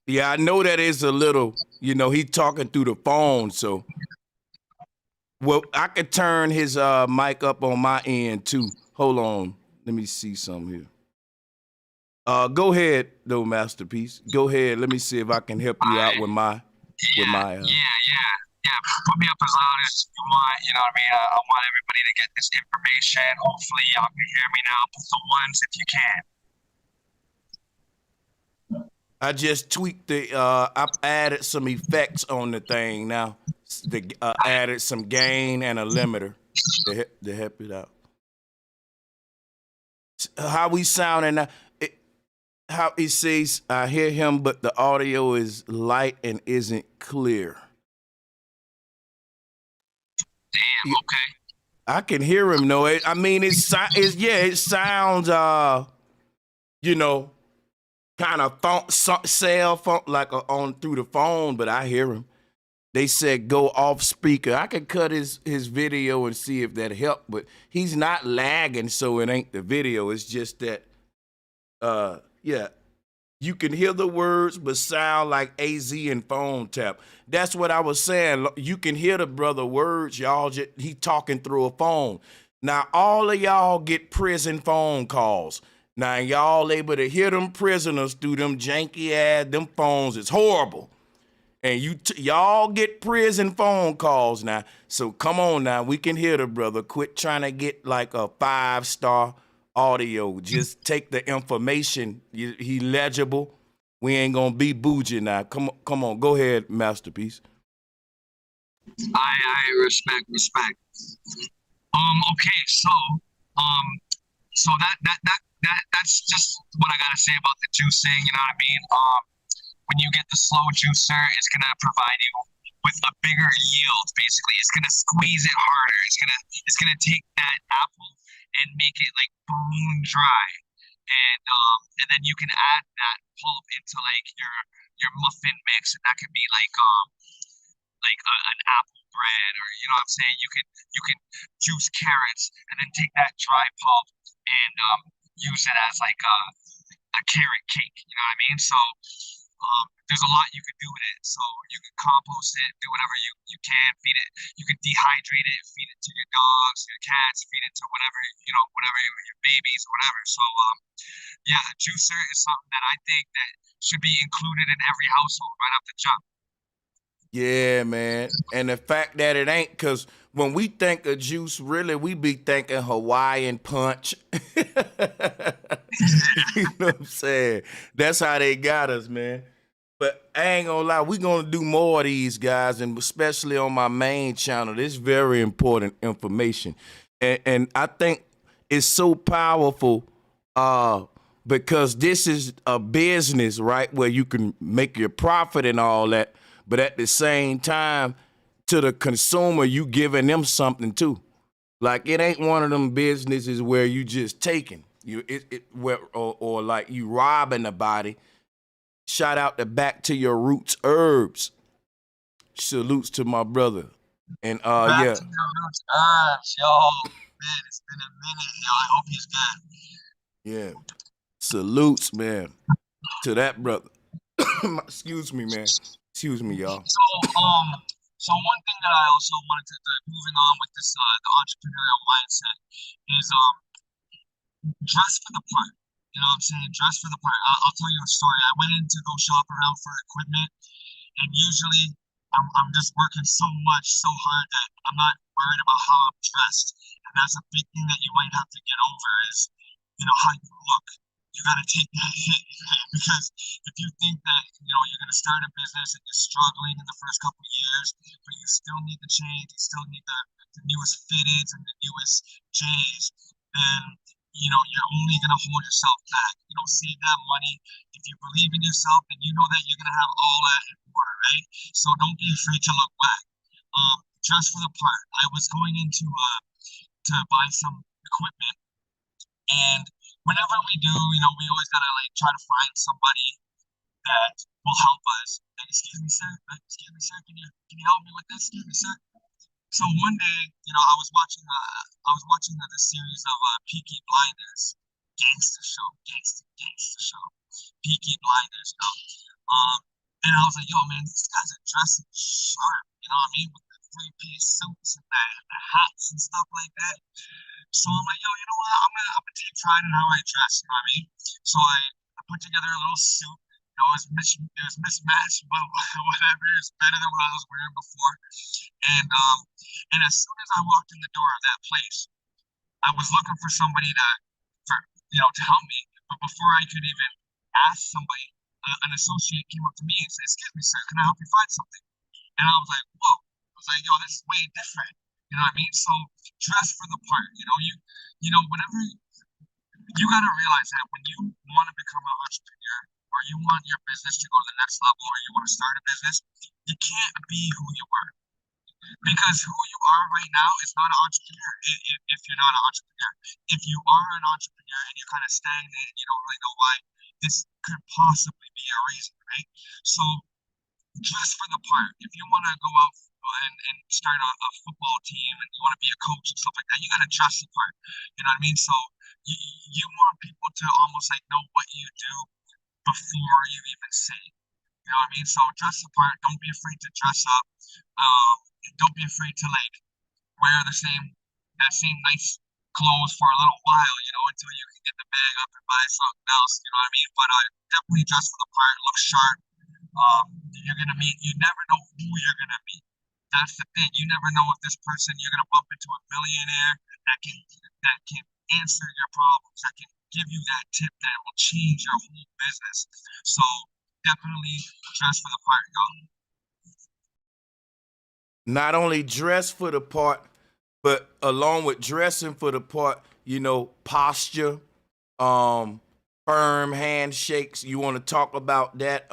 Yeah, I know that is a little. He talking through the phone, so. Well, I could turn his mic up on my end too. Hold on. Let me see something here. Go ahead though, Masterpiece. Go ahead. Let me see if I can help you out with I my Yeah, yeah. Put me up as loud as you want. You know what I mean? I want everybody to get this information. Hopefully, y'all can hear me now. Put the ones if you can. I just tweaked the. I added some effects on the thing now. Added some gain and a limiter to help it out. How we sounding now? How he says, I hear him, but the audio is light and isn't clear. Damn. Okay. I can hear him. No, I mean it sounds. You know, kind of cell phone like on through the phone, but I hear him. They said go off speaker. I could cut his video and see if that helped, but he's not lagging, so it ain't the video. It's just that, yeah, you can hear the words, but sound like AZ and phone tap. That's what I was saying. You can hear the brother words, y'all. He talking through a phone. Now all of y'all get prison phone calls. Now y'all able to hear them prisoners through them janky ass them phones. It's horrible. And y'all get prison phone calls now. So come on now, we can hear the brother. Quit trying to get like a 5-star audio. Just take the information. He legible. We ain't gonna be bougie now. Come on, go ahead, masterpiece. I respect. Okay, so that's just what I gotta say about the juicing. You know what I mean? When you get the slow juicer, it's gonna provide you with a bigger yield. Basically, it's gonna squeeze it harder. It's gonna take that apple and make it like bone dry, and then you can add that pulp into like your muffin mix, and that could be like an apple bread, or you know what I'm saying. You can juice carrots and then take that dry pulp and use it as like a carrot cake. You know what I mean? So there's a lot you can do with it. So you can compost it, do whatever you can, feed it. You can dehydrate it, feed it to your dogs, your cats, feed it to whatever, whatever your babies, whatever. So yeah, a juicer is something that I think that should be included in every household right off the jump. Yeah, man. And the fact that it ain't, because when we think of juice, really, we be thinking Hawaiian punch. You know what I'm saying? That's how they got us, man. But I ain't gonna lie, we gonna do more of these, guys, and especially on my main channel. This is very important information. And I think it's so powerful because this is a business, right, where you can make your profit and all that. But at the same time, to the consumer, you giving them something too. Like it ain't one of them businesses where you just taking or like you robbing the body. Shout out to Back to Your Roots Herbs. Salutes to my brother. And Back yeah. to your roots, herbs, yo. Man, it's been a minute, yo. I hope he's good. Yeah. Salutes, man, to that brother. Excuse me, man. Excuse me, y'all. So one thing that I also wanted to moving on with this the entrepreneurial mindset is dress for the part. You know what I'm saying? Dress for the part. I'll tell you a story. I went in to go shop around for equipment, and usually I'm just working so much, so hard that I'm not worried about how I'm dressed. And that's a big thing that you might have to get over is, how you look. You got to take that hit because if you think that, you're going to start a business and you're struggling in the first couple of years, but you still need the change, you still need the newest fitteds and the newest J's, then, you're only going to hold yourself back. Save that money. If you believe in yourself, then you know that you're going to have all that in order, right? So don't be afraid to look back. Dress for the part. I was going into to buy some equipment, and whenever we do, we always gotta like try to find somebody that will help us. Hey, excuse me, sir. Excuse me, sir. Can you help me with this? Excuse me, sir. So one day, I was watching the series of Peaky Blinders, gangster show, Peaky Blinders. And I was like, yo, man, these guys are dressing sharp. You know what I mean? With the three-piece suits and the hats and stuff like that. So I'm like, yo, you know what? I'm gonna take pride in how I dress. You know what I mean? So I put together a little suit. It was mismatched, but whatever. It's better than what I was wearing before. And as soon as I walked in the door of that place, I was looking for somebody to help me. But before I could even ask somebody, an associate came up to me and said, "Excuse me, sir, can I help you find something?" And I was like, "Whoa!" I was like, "Yo, this is way different." You know what I mean? So dress for the part. Whenever you gotta realize that when you want to become an entrepreneur or you want your business to go to the next level or you want to start a business, you can't be who you are. Because who you are right now is not an entrepreneur if you're not an entrepreneur. If you are an entrepreneur and you're kind of stagnant and you don't really know why, this could possibly be a reason, right? So dress for the part. If you want to go out and start a football team and you want to be a coach and stuff like that, you got to dress the part. You know what I mean? So you want people to almost like know what you do before you even say it. You know what I mean? So dress the part. Don't be afraid to dress up. And don't be afraid to like wear that same nice clothes for a little while, until you can get the bag up and buy something else. You know what I mean? But definitely dress for the part. Look sharp. You're gonna meet. You never know who you're gonna meet. That's the thing. You never know if this person you're gonna bump into a millionaire that can answer your problems, that can give you that tip that will change your whole business. So definitely dress for the part, y'all. Not only dress for the part, but along with dressing for the part, posture, firm handshakes. You want to talk about that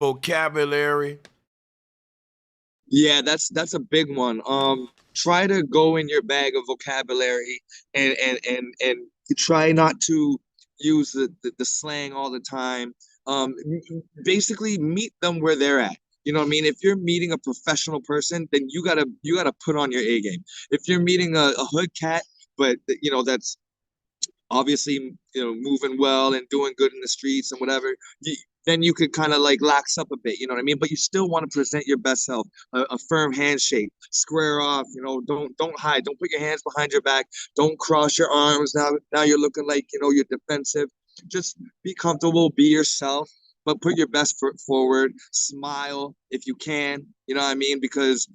vocabulary? Yeah, that's a big one. Try to go in your bag of vocabulary and try not to use the slang all the time. Basically meet them where they're at. You know what I mean? If you're meeting a professional person, then you gotta put on your A game. If you're meeting a hood cat, but that's obviously moving well and doing good in the streets and whatever, then you could kind of like lax up a bit, you know what I mean? But you still want to present your best self. A firm handshake, square off, don't hide, don't put your hands behind your back, don't cross your arms. Now you're looking like you're defensive. Just be comfortable, be yourself, but put your best foot forward. Smile if you can, you know what I mean? Because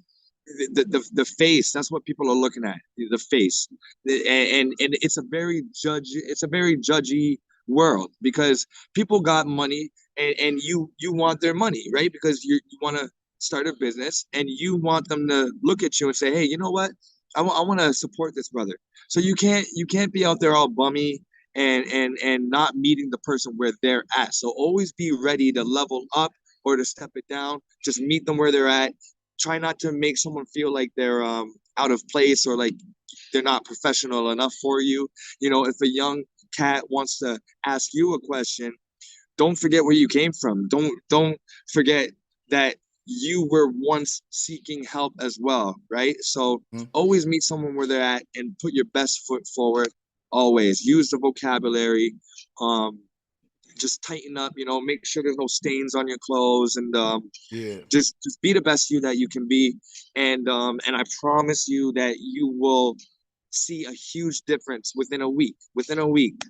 the face, that's what people are looking at, the face. And it's a very judgy world because people got money, and you want their money, right? Because you want to start a business and you want them to look at you and say, hey, you know what, I want to support this brother. So you can't be out there all bummy and not meeting the person where they're at. So always be ready to level up or to step it down. Just meet them where they're at. Try not to make someone feel like they're out of place or like they're not professional enough for you. If a young cat wants to ask you a question, don't forget where you came from. Don't forget that you were once seeking help as well, right? So Mm. always meet someone where they're at and put your best foot forward. Always use the vocabulary. Um, just tighten up. Make sure there's no stains on your clothes, and Yeah. just be the best you that you can be. And I promise you that you will see a huge difference within a week. Within a week.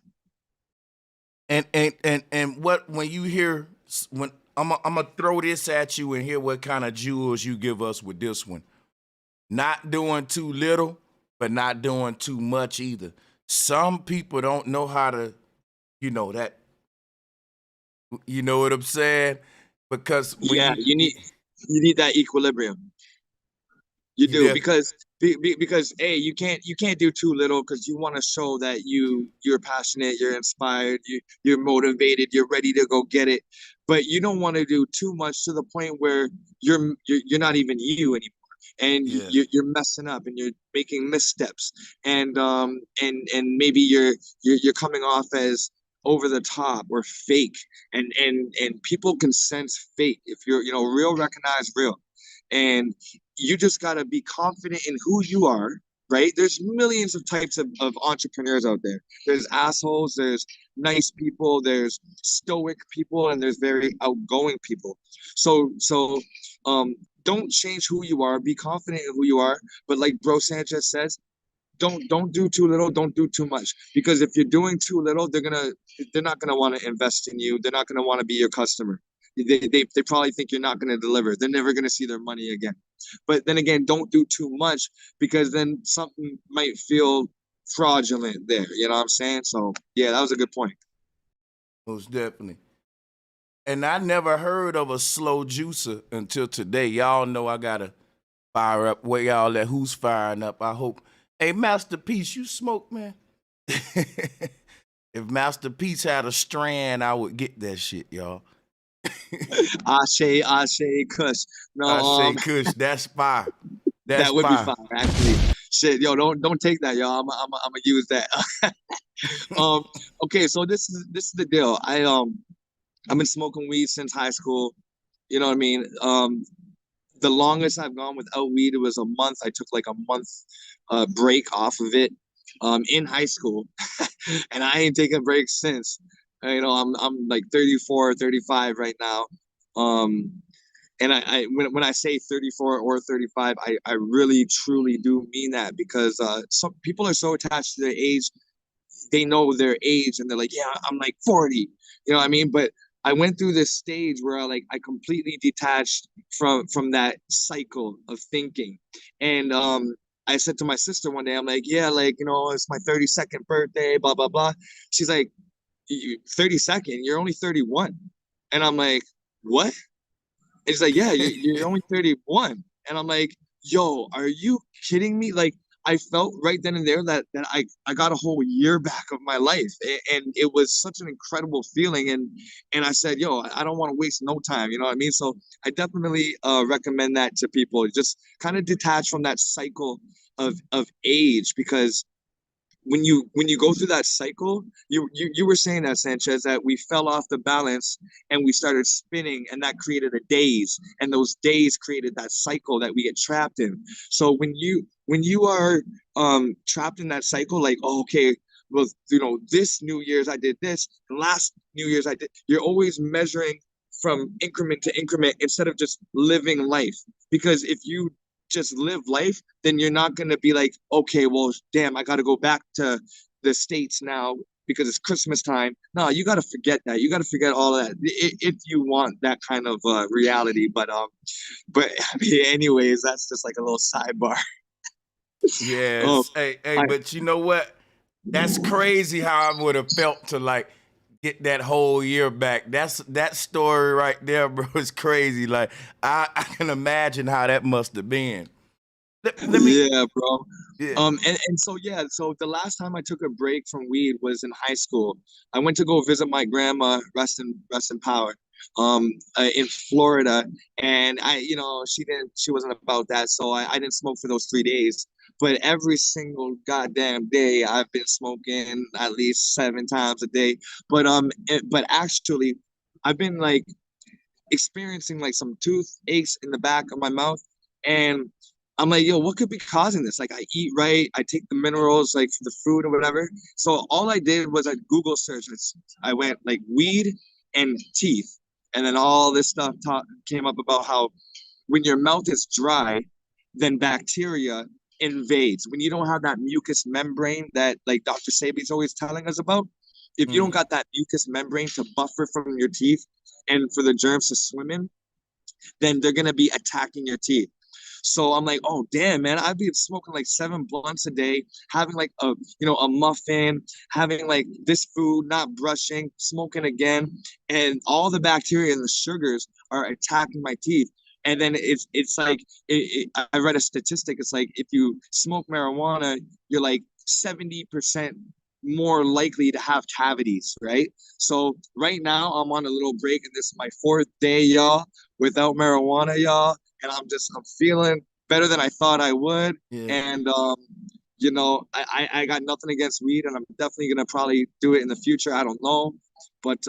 And what when you hear when I'm gonna throw this at you and hear what kind of jewels you give us with this one. Not doing too little, but not doing too much either. Some people don't know how to, that. You know what I'm saying? Because when Yeah, you need that equilibrium. You you do def, because you can't do too little because you want to show that you're passionate, you're inspired, you're motivated, you're ready to go get it. But you don't want to do too much to the point where you're not even you anymore, and yeah, you're messing up and you're making missteps, and maybe you're coming off as over the top or fake, and people can sense fake if you're real. Recognize real, and you just got to be confident in who you are, right? There's millions of types of entrepreneurs out there. There's assholes, there's nice people, there's stoic people, and there's very outgoing people. So don't change who you are. Be confident in who you are. But like Bro Sanchez says, don't do too little, don't do too much. Because if you're doing too little, they're not gonna want to invest in you. They're not gonna want to be your customer. They probably think you're not gonna deliver. They're never gonna see their money again. But then again, don't do too much because then something might feel fraudulent there. You know what I'm saying? So yeah, that was a good point. most definitely. And I never heard of a slow juicer until today. Y'all know I gotta fire up. Where y'all at? Who's firing up? I hope. Hey, Masterpiece, you smoke, man? If Masterpiece had a strand, I would get that shit, y'all. Ashe, Kush. No, I say, Kush, that's fire. That's that would be fire. fire, actually. Shit, yo, don't take that, yo. I'm gonna use that. um, okay, so this is the deal. I've been smoking weed since high school. You know what I mean? The longest I've gone without weed, it was a month. I took like a month break off of it in high school, and I ain't taken a break since. You know, I'm like 34, 35 right now. Um, and when I say 34 or 35, I really truly do mean that, because some people are so attached to their age. They know their age and they're like, yeah, I'm like 40. You know what I mean? But I went through this stage where I completely detached from that cycle of thinking. And I said to my sister one day, I'm like, yeah, like, you know, it's my 32nd birthday, blah, blah, blah. She's like, 32nd? You're only 31. And I'm like, what? And he's like, yeah, you're only 31. And I'm like, yo, are you kidding me? Like, I felt right then and there that I got a whole year back of my life. And it was such an incredible feeling. And I said, yo, I don't want to waste no time. You know what I mean? So I definitely recommend that to people. Just kind of detach from that cycle of age, because when you go through that cycle, you were saying that, Sanchez, that we fell off the balance and we started spinning, and that created a daze, and those days created that cycle that we get trapped in. So when you are trapped in that cycle, like, oh, okay, well, you know, this New Year's I did this, and last New Year's I did. You're always measuring from increment to increment instead of just living life. Because if you just live life, then you're not going to be like, okay, well, damn, I got to go back to the States now because it's Christmas time. No, you got to forget that. You got to forget all of that if you want that kind of reality. But I mean, anyways, that's just like a little sidebar. um, Yes. Hey, I, but you know what? That's crazy how I would have felt to like get that whole year back. That story right there, bro, is crazy. Like I can imagine how that must have been. Let me yeah, bro. yeah. And so yeah, so the last time I took a break from weed was in high school. I went to go visit my grandma, rest in power, in Florida, and she wasn't about that, so I didn't smoke for those 3 days. But every single goddamn day, I've been smoking at least 7 times a day. But actually, I've been like experiencing like some toothaches in the back of my mouth. And I'm like, yo, what could be causing this? Like, I eat right, I take the minerals like for the food or whatever. So all I did was I Google search. I went like weed and teeth. And then all this stuff came up about how when your mouth is dry, then bacteria invades. When you don't have that mucous membrane that like Dr. Sabi's always telling us about, if you don't Mm. got that mucous membrane to buffer from your teeth and for the germs to swim in, then they're gonna be attacking your teeth. So I'm like, oh damn, man, I've been smoking like 7 blunts a day, having like a muffin, having like this food, not brushing, smoking again, and all the bacteria and the sugars are attacking my teeth. And then it's like I read a statistic. It's like if you smoke marijuana, you're like 70% more likely to have cavities, right? So right now I'm on a little break, and this is my fourth day, y'all, without marijuana, y'all, and I'm feeling better than I thought I would. Yeah. And I got nothing against weed, and I'm definitely gonna probably do it in the future. I don't know, but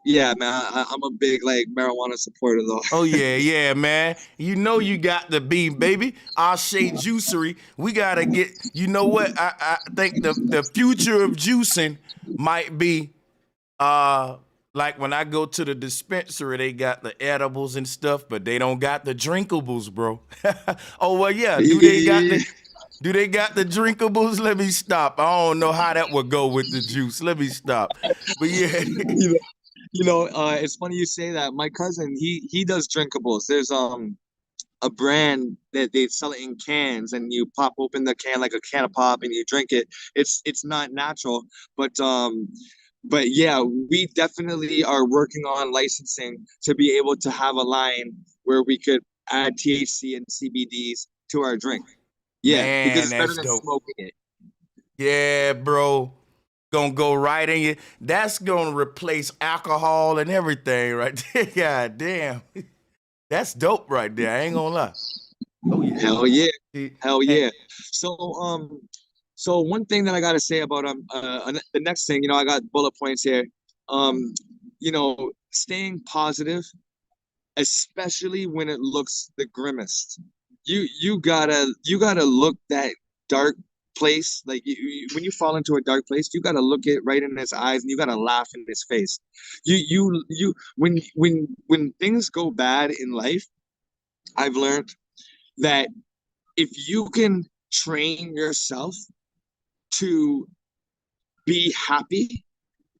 yeah, man, I'm a big like marijuana supporter though. Oh yeah, man. You know you got the beam, baby. Our Shea Juicery. We gotta get. You know what? I think the future of juicing might be like when I go to the dispensary, they got the edibles and stuff, but they don't got the drinkables, bro. Oh well, yeah. Do they got the drinkables? Let me stop. I don't know how that would go with the juice. Let me stop. But yeah. It's funny you say that. My cousin, he does drinkables. There's a brand that they sell it in cans, and you pop open the can like a can of pop and you drink it. It's not natural, but but yeah, we definitely are working on licensing to be able to have a line where we could add THC and CBDs to our drink. Yeah, because Man, it's better that's than dope. smoking it. Yeah, bro. Gonna go right in you. That's gonna replace alcohol and everything right there. God damn. That's dope right there. I ain't gonna lie. Oh yeah. Hell yeah, See, hell and yeah. So so one thing that I gotta say about the next thing, I got bullet points here. Um, staying positive, especially when it looks the grimmest. You gotta look that dark place, like when you fall into a dark place, you gotta look it right in his eyes and you gotta laugh in his face. When things go bad in life, I've learned that if you can train yourself to be happy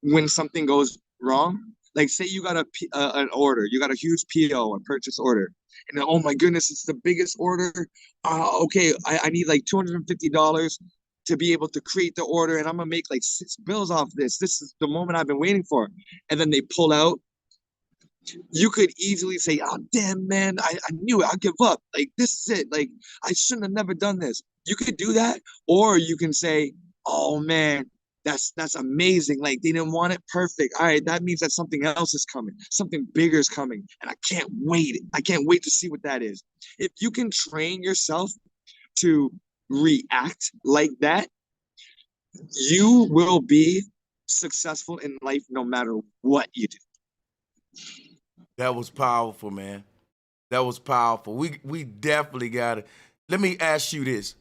when something goes wrong, like say you got an order, you got a huge PO, a purchase order, and then, oh my goodness, it's the biggest order. Okay, I need like $250 to be able to create the order, and I'm gonna make like 6 bills off this. This is the moment I've been waiting for. And then they pull out. You could easily say, "Oh damn, man, I knew it. I give up. Like this is it. Like I shouldn't have never done this." You could do that, or you can say, "Oh man, that's amazing. Like they didn't want it perfect. All right, that means that something else is coming. Something bigger is coming, and I can't wait. I can't wait to see what that is." If you can train yourself to react like that, you will be successful in life no matter what you do. that was powerful, man. That was powerful. We definitely got it. Let me ask you this.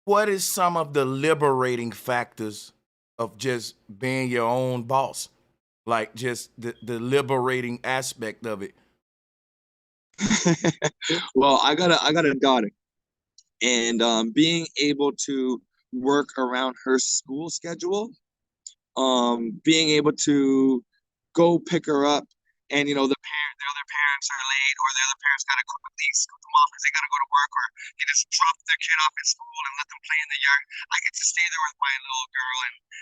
What is some of the liberating factors of just being your own boss? Like just the liberating aspect of it. Well, I got a daughter, and being able to work around her school schedule, being able to go pick her up, and their other parents are late, or the other parents gotta quickly scoop them off because they gotta go to work, or they just drop their kid off at school and let them play in the yard. I get to stay there with my little girl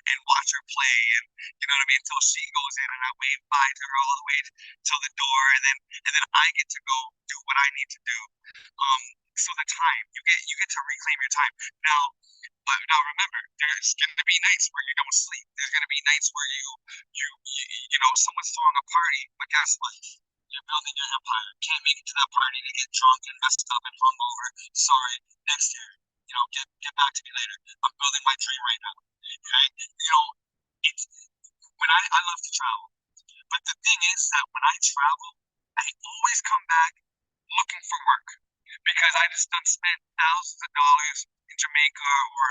and watch her play, and you know what I mean, until she goes in, and I wave bye to her all the way till the door, and then I get to go do what I need to do. Um, so the time you get to reclaim your time now. But now remember, there's going to be nights where you don't sleep. There's going to be nights where someone's throwing a party. But guess what? You're building your empire. Can't make it to that party to get drunk and messed up and hungover. Sorry, next year. Get back to me later. I'm building my dream right now. Okay? It's when I love to travel. But the thing is that when I travel, I always come back looking for work because I just done spent thousands of dollars in Jamaica or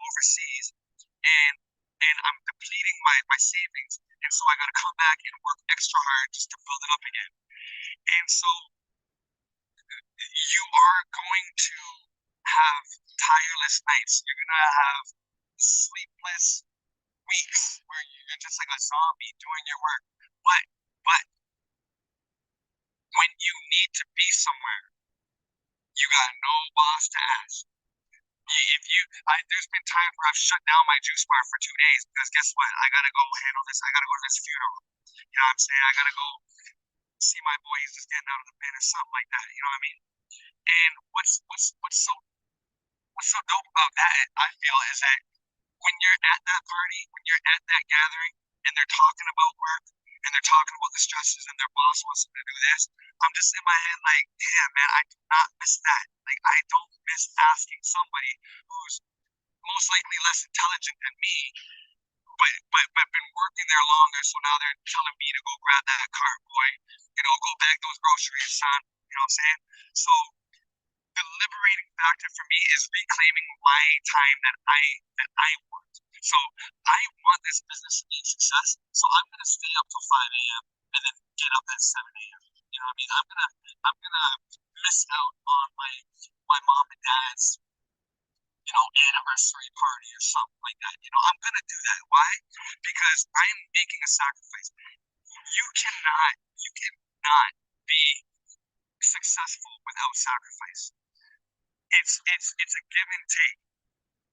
overseas, and I'm depleting my savings, and so I got to come back and work extra hard just to build it up again. And so you are going to have tireless nights. You're gonna have sleepless weeks where you're just like a zombie doing your work. But when you need to be somewhere, you got no boss to ask. There's been times where I've shut down my juice bar for 2 days because guess what? I gotta go handle this. I gotta go to this funeral. You know what I'm saying? I gotta go see my boy. He's just getting out of the bed or something like that. You know what I mean? And what's so dope about that, I feel, is that when you're at that party, when you're at that gathering, and they're talking about work, and they're talking about the stresses, and their boss wants them to do this, I'm just in my head like, damn, man, I do not miss that. Like, I don't miss asking somebody who's most likely less intelligent than me, but been working there longer, so now they're telling me to go grab that cart, boy, go bag those groceries, son. You know what I'm saying? So the liberating factor for me is reclaiming my time that I want. So I want this business to be a success. So I'm gonna stay up till 5 a.m. and then get up at 7 a.m. You know what I mean? I'm gonna miss out on my mom and dad's anniversary party or something like that. I'm gonna do that. Why? Because I'm making a sacrifice. You cannot be successful without sacrifice. It's a give and take.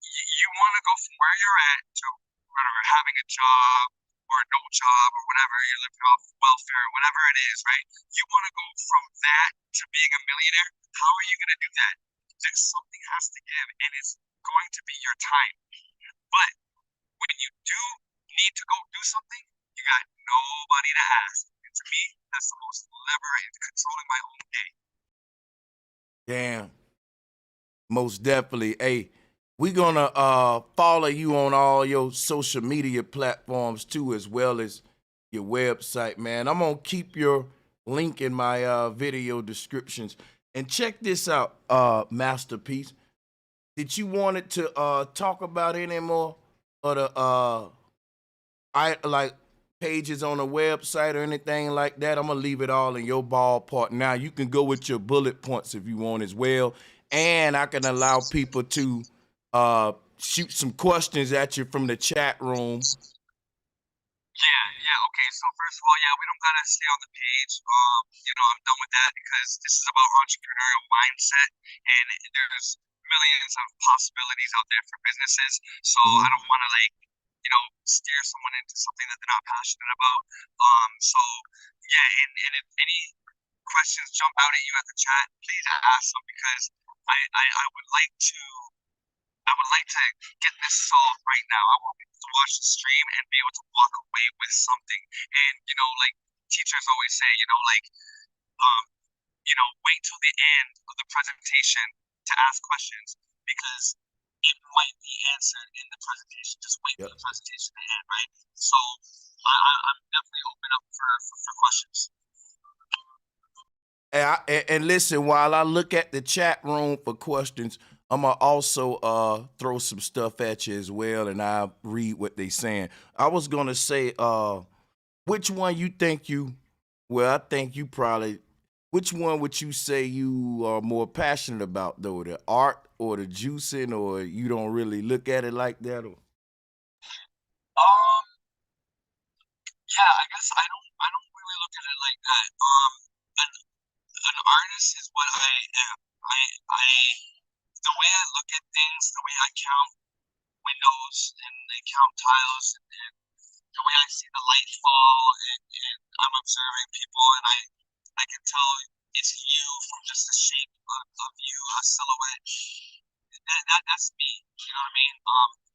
You want to go from where you're at to whether having a job or no job or whatever, you're living off welfare, whatever it is, right? You want to go from that to being a millionaire. How are you going to do that? There's something has to give, and it's going to be your time. But when you do need to go do something, you got nobody to ask. And to me, that's the most liberating, controlling my own day. Damn. Most definitely. Hey, we gonna follow you on all your social media platforms too, as well as your website, man. I'm gonna keep your link in my video descriptions. And check this out, Masterpiece. Did you want it to talk about any more of the I like pages on the website or anything like that? I'm gonna leave it all in your ballpark. Now you can go with your bullet points if you want as well, and I can allow people to shoot some questions at you from the chat room. Yeah. Okay. So first of all, yeah, we don't gotta stay on the page. I'm done with that because this is about entrepreneurial mindset, and there's millions of possibilities out there for businesses. So I Mm-hmm. don't want to steer someone into something that they're not passionate about. So yeah, and if any questions jump out at you at the chat, please ask them because I would like to. I would like to get this solved right now. I want people to watch the stream and be able to walk away with something. And like teachers always say, um, wait till the end of the presentation to ask questions because it might be answered in the presentation. Just wait for Yep. the presentation to end, right? So I'm definitely open up for questions. And listen, while I look at the chat room for questions, I'm gonna also throw some stuff at you as well, and I'll read what they saying. I was gonna say, which one you think you? Well, I think you probably. Which one would you say you are more passionate about, though, the art or the juicing, or you don't really look at it like that? Or? Um, yeah, I guess I don't really look at it like that. An artist is what I am. I the way I look at things, the way I count windows and I count tiles, and the way I see the light fall, and I'm observing people, and I can tell it's you from just the shape of you, a silhouette. That's me. You know what I mean?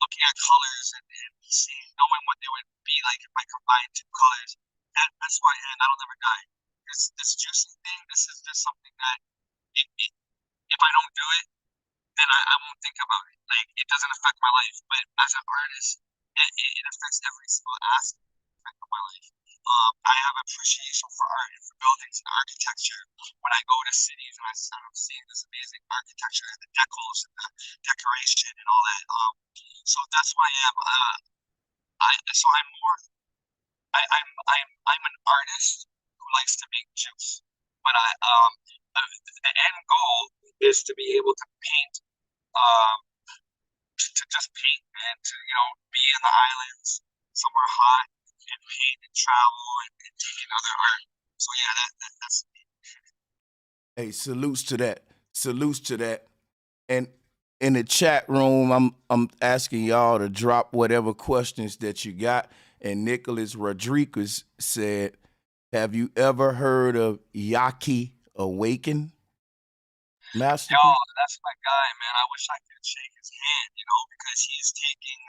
Looking at colors and seeing, knowing what they would be like if I combine two colors. That's why, and that'll never die. This juicing thing, this is just something that if I don't do it, then I won't think about it. Like it doesn't affect my life, but as an artist, it affects every single aspect of my life. I have appreciation for art and for buildings and architecture. When I go to cities and I'm seeing this amazing architecture and the decals and the decoration and all that. So that's why I am. So I'm more. I'm an artist who likes to make juice, but the end goal is to be able to paint um, to just paint and to be in the islands somewhere hot and paint and travel and take in other art. So yeah, that's me. Hey, salutes to that. Salutes to that. And in the chat room, I'm asking y'all to drop whatever questions that you got. And Nicholas Rodriguez said, "Have you ever heard of Yaki Awaken, Yo, Masterpiece?" that's my guy, man. I wish I could shake his hand, because he's taking.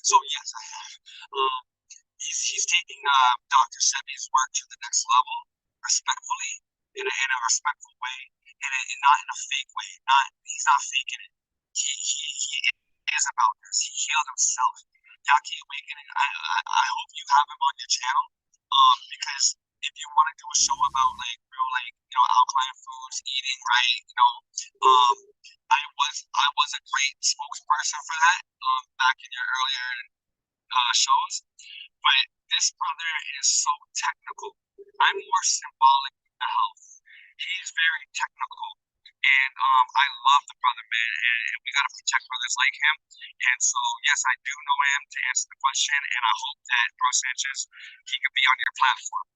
So yes, I have. Um, he's taking Dr. Sebi's work to the next level, respectfully, in a respectful way, and not in a fake way. He's not faking it. He is about this. He healed himself. Yaki Awakening. I hope you have him on your channel. Because if you want to do a show about like real alkaline foods, eating right, I was a great spokesperson for that back in your earlier shows. But this brother is so technical. I'm more symbolic with the health. He's very technical. And I love the brother, man, and we gotta protect brothers like him. And so, yes, I do know him to answer the question, and I hope that Bro Sanchez he could be on your platform.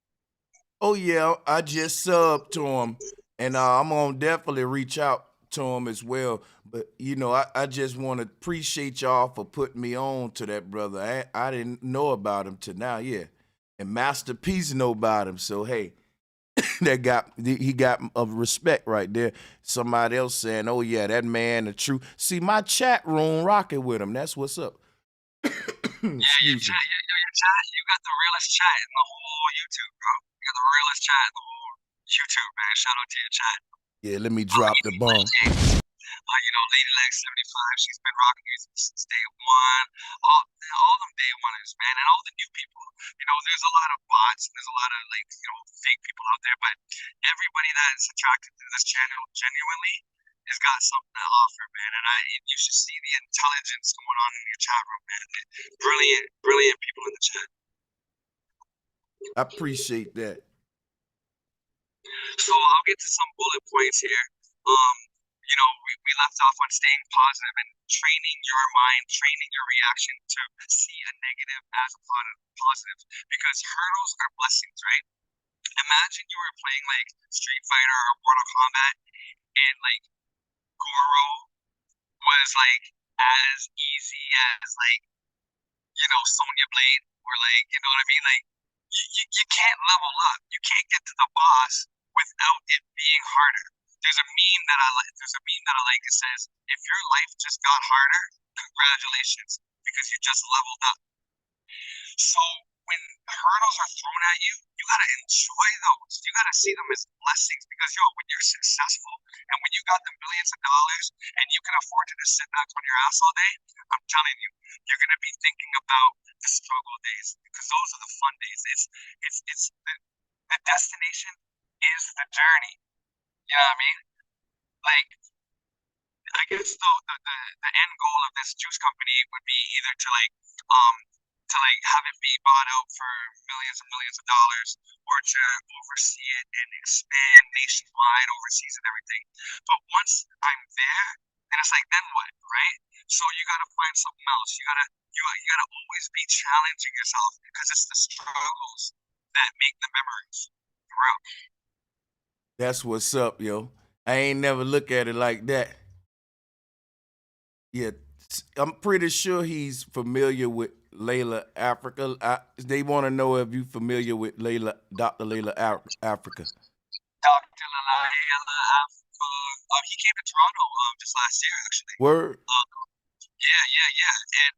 Oh yeah, I just subbed to him, and I'm gonna definitely reach out to him as well. But you know, I just want to appreciate y'all for putting me on to that brother. I didn't know about him till now, yeah. And Master Peace know about him, so hey, he got of respect right there. Somebody else saying, "Oh yeah, that man, the truth." See, my chat room rocking with him. That's what's up. Yeah, Excuse me. your chat, you got the realest chat in the whole YouTube, bro. You got the realest chat in the whole YouTube, man. Shout out to your chat. Yeah, let me drop the bomb. Lady Leg 75, she's been rocking music since day one. All them day oneers, man, and all the new people. There's a lot of bots, and there's a lot of fake people out there, but everybody that is attracted to this channel genuinely has got something to offer, man. And you should see the intelligence going on in your chat room, man. Brilliant, brilliant people in the chat. I appreciate that. So I'll get to some bullet points here. We left off on staying positive and training your mind, training your reaction to see a negative as a positive, because hurdles are blessings, right? Imagine you were playing like Street Fighter or Mortal Kombat, and like Goro was like as easy as Sonya Blade, or you know what I mean? Like you can't level up. You can't get to the boss without it being harder. There's a meme that I like. It says, "If your life just got harder, congratulations, because you just leveled up." So when hurdles are thrown at you, you gotta enjoy those. You gotta see them as blessings, because when you're successful and when you got the millions of dollars and you can afford to just sit back on your ass all day, I'm telling you, you're gonna be thinking about the struggle days, because those are the fun days. It's the destination is the journey. You know what I mean? Like, I guess the end goal of this juice company would be either to have it be bought out for millions and millions of dollars, or to oversee it and expand nationwide, overseas and everything. But once I'm there, then it's like, then what, right? So you gotta find something else. You gotta always be challenging yourself, because it's the struggles that make the memories. For real. That's what's up, yo. I ain't never look at it like that. Yeah, I'm pretty sure he's familiar with Layla Africa. They want to know if you familiar with Dr. Layla Africa. Dr. Layla Africa. He came to Toronto just last year, actually. Word. Yeah. And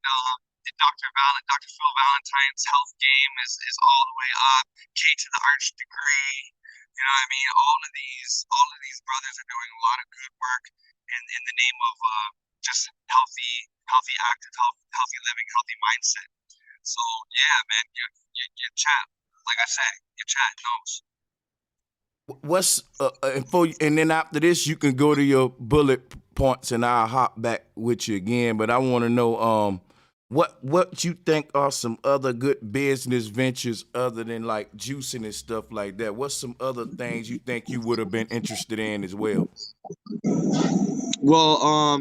Dr. Phil Valentine's health game is all the way up. K to the arch degree. You know what I mean? All of these brothers are doing a lot of good work in the name of just healthy active, healthy living, healthy mindset. So yeah, man, your chat, like I said, your chat knows. What's and then after this, you can go to your bullet points, and I'll hop back with you again. But I want to know what you think are some other good business ventures other than like juicing and stuff like that. What's some other things you think you would have been interested in as well? Well,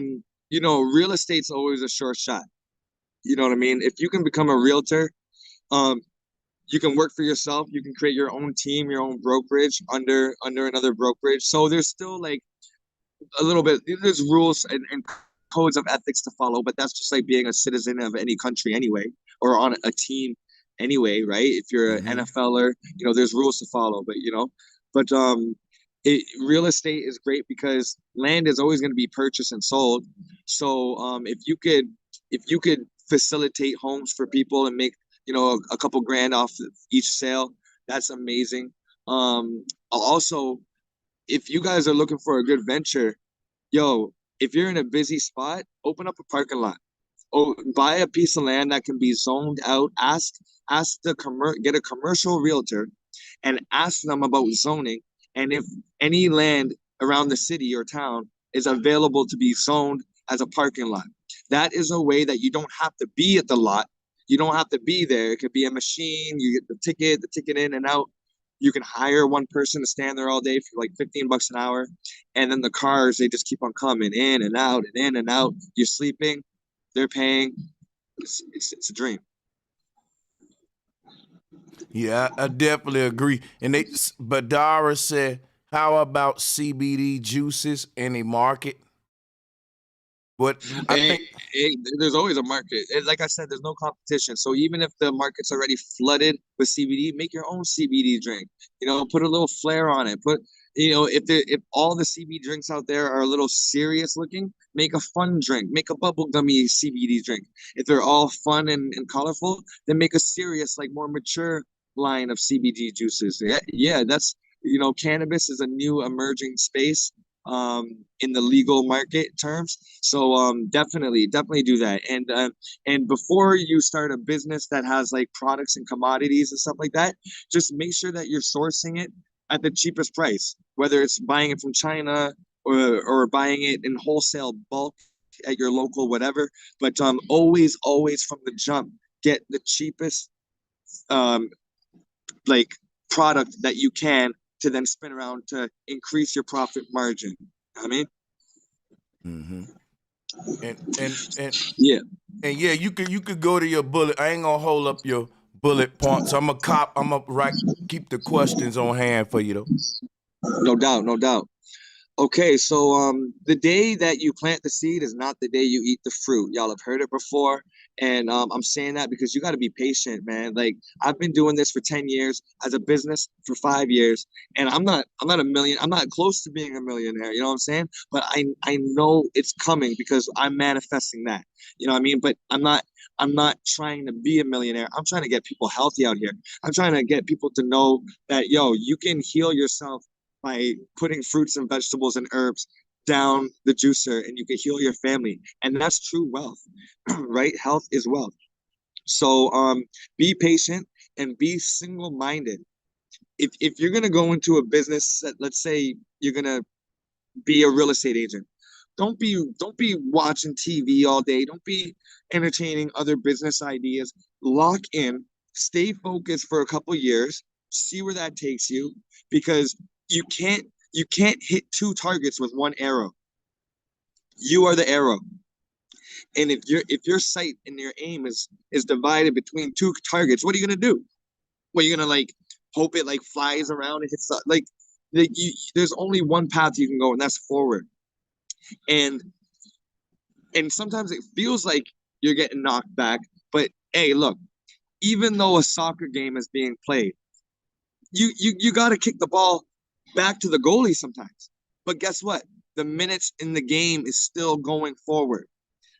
real estate's always a sure shot. You know what I mean? If you can become a realtor, you can work for yourself. You can create your own team, your own brokerage under another brokerage. So there's still like a little bit, there's rules and codes of ethics to follow, but that's just like being a citizen of any country anyway, or on a team anyway, right? If you're an NFLer, there's rules to follow, but real estate is great because land is always going to be purchased and sold. So if you could facilitate homes for people and make a couple grand off each sale, that's amazing. Also, if you guys are looking for a good venture, if you're in a busy spot, open up a parking lot. Oh, buy a piece of land that can be zoned out. Get a commercial realtor and ask them about zoning. And if any land around the city or town is available to be zoned as a parking lot, that is a way that you don't have to be at the lot. You don't have to be there. It could be a machine. You get the ticket in and out. You can hire one person to stand there all day for like $15 an hour. And then the cars, they just keep on coming in and out and in and out. You're sleeping, they're paying. It's a dream. Yeah, I definitely agree. And Badara said, How about CBD juices? Any market? What I Hey, think. hey, there's always a market. And like I said, there's no competition. So even if the market's already flooded with CBD, make your own CBD drink. You know, put a little flair on it. Put, you know, if all the CBD drinks out there are a little serious looking, make a fun drink. Make a bubblegummy CBD drink. If they're all fun and colorful, then make a serious, like more mature line of CBD juices. Yeah, yeah, that's, you know, cannabis is a new emerging space in the legal market terms. So definitely do that. And before you start a business that has like products and commodities and stuff like that, just make sure that you're sourcing it at the cheapest price, whether it's buying it from China or buying it in wholesale bulk at your local whatever. But always from the jump, get the cheapest um like product that you can to then spin around to increase your profit margin. I mean, Mm-hmm. And yeah. and yeah, you could go to your bullet. I ain't gonna hold up your bullet points. I'm a cop. I'm a right. Keep the questions on hand for you though. No doubt, no doubt. Okay, so the day that you plant the seed is not the day you eat the fruit. Y'all have heard it before, and I'm saying that because you got to be patient, man. Like I've been doing this for 10 years as a business for 5 years, and I'm not a million. I'm not close to being a millionaire. You know what I'm saying? But I know it's coming because I'm manifesting that. You know what I mean? But I'm not trying to be a millionaire. I'm trying to get people healthy out here. I'm trying to get people to know that yo, you can heal yourself by putting fruits and vegetables and herbs down the juicer and you can heal your family. And that's true wealth, right? Health is wealth. So be patient and be single-minded. If you're gonna go into a business that, let's say you're gonna be a real estate agent, don't be watching TV all day. Don't be entertaining other business ideas. Lock in, stay focused for a couple years, see where that takes you, because you can't you can't hit two targets with one arrow. You are the arrow. And if your sight and your aim is divided between two targets, what are you gonna do? What are you gonna like hope it like flies around and hits like there's only one path you can go, and that's forward. And and sometimes it feels like you're getting knocked back, but hey, look, even though a soccer game is being played, you got to kick the ball back to the goalie sometimes. But guess what? The minutes in the game is still going forward.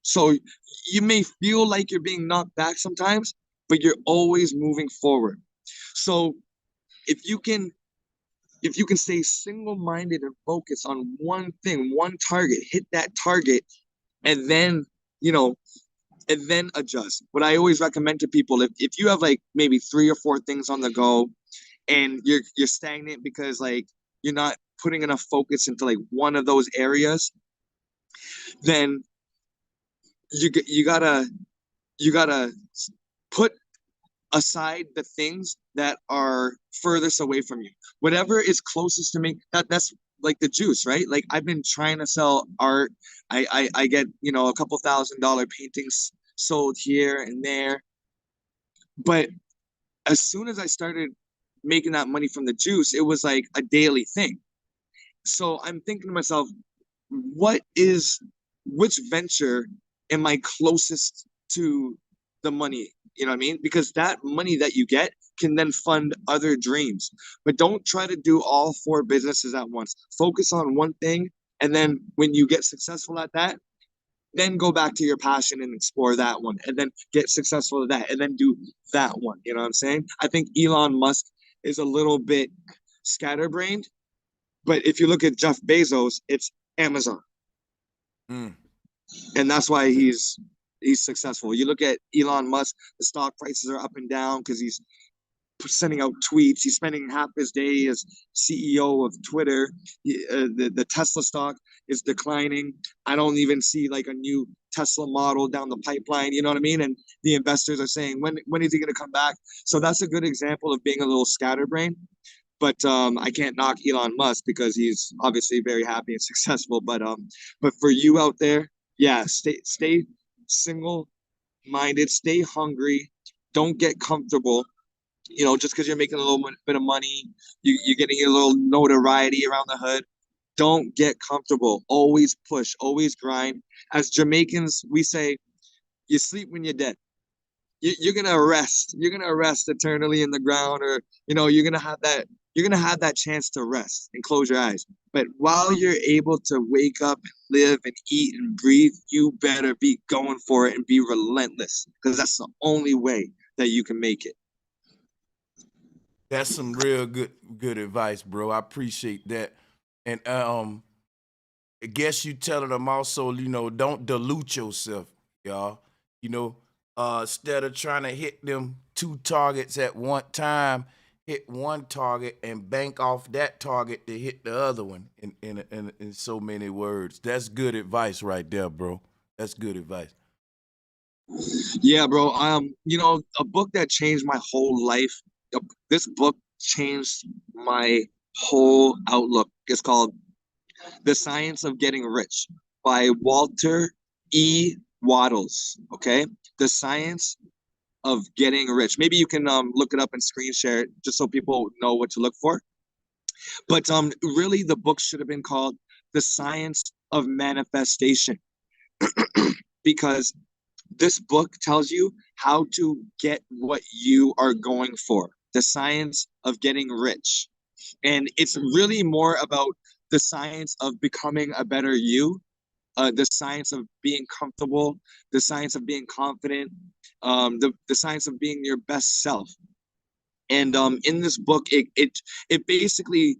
So you may feel like you're being knocked back sometimes, but you're always moving forward. So if you can if you can stay single-minded and focus on one thing, one target, hit that target, and then you know and then adjust. What I always recommend to people, if you have like maybe 3 or 4 things on the go and you're stagnant because like you're not putting enough focus into like one of those areas, then you gotta put aside the things that are furthest away from you. Whatever is closest to me, that's like the juice, right? Like I've been trying to sell art. I get, a couple $1,000 paintings sold here and there. But as soon as I started making that money from the juice, it was like a daily thing. So I'm thinking to myself, what is which venture am I closest to the money? You know what I mean? Because that money that you get can then fund other dreams. But don't try to do all 4 businesses at once. Focus on one thing. And then when you get successful at that, then go back to your passion and explore that one. And then get successful at that. And then do that one. You know what I'm saying? I think Elon Musk is a little bit scatterbrained. But if you look at Jeff Bezos, it's Amazon. Mm. And that's why he's successful. You look at Elon Musk, the stock prices are up and down because he's sending out tweets. He's spending half his day as CEO of Twitter. The Tesla stock is declining. I don't even see like a new Tesla model down the pipeline. You know what I mean? And the investors are saying, when is he going to come back? So that's a good example of being a little scatterbrained. But I can't knock Elon Musk because he's obviously very happy and successful. But for you out there, yeah, stay single minded, stay hungry, don't get comfortable, You know, just because you're making a little bit of money, you're getting a little notoriety around the hood. Don't get comfortable. Always push, always grind. As Jamaicans, we say, you sleep when you're dead. You're gonna rest. You're gonna rest eternally in the ground, or you're gonna have that. You're gonna have that chance to rest and close your eyes. But while you're able to wake up and live and eat and breathe, you better be going for it and be relentless, because that's the only way that you can make it. That's some real good advice, bro. I appreciate that. And I guess you telling them also, don't dilute yourself, y'all. You know, instead of trying to hit them two targets at one time, hit one target and bank off that target to hit the other one. In so many words, that's good advice right there, bro. That's good advice. Yeah, bro. A book that changed my whole life. This book changed my whole outlook. It's called The Science of Getting Rich by Walter E. Waddles. Okay, The Science of Getting Rich. Maybe you can look it up and screen share it just so people know what to look for. But really, the book should have been called The Science of Manifestation, because this book tells you how to get what you are going for. The science of getting rich. And it's really more about the science of becoming a better you, the science of being comfortable, the science of being confident, the science of being your best self. And in this book, it basically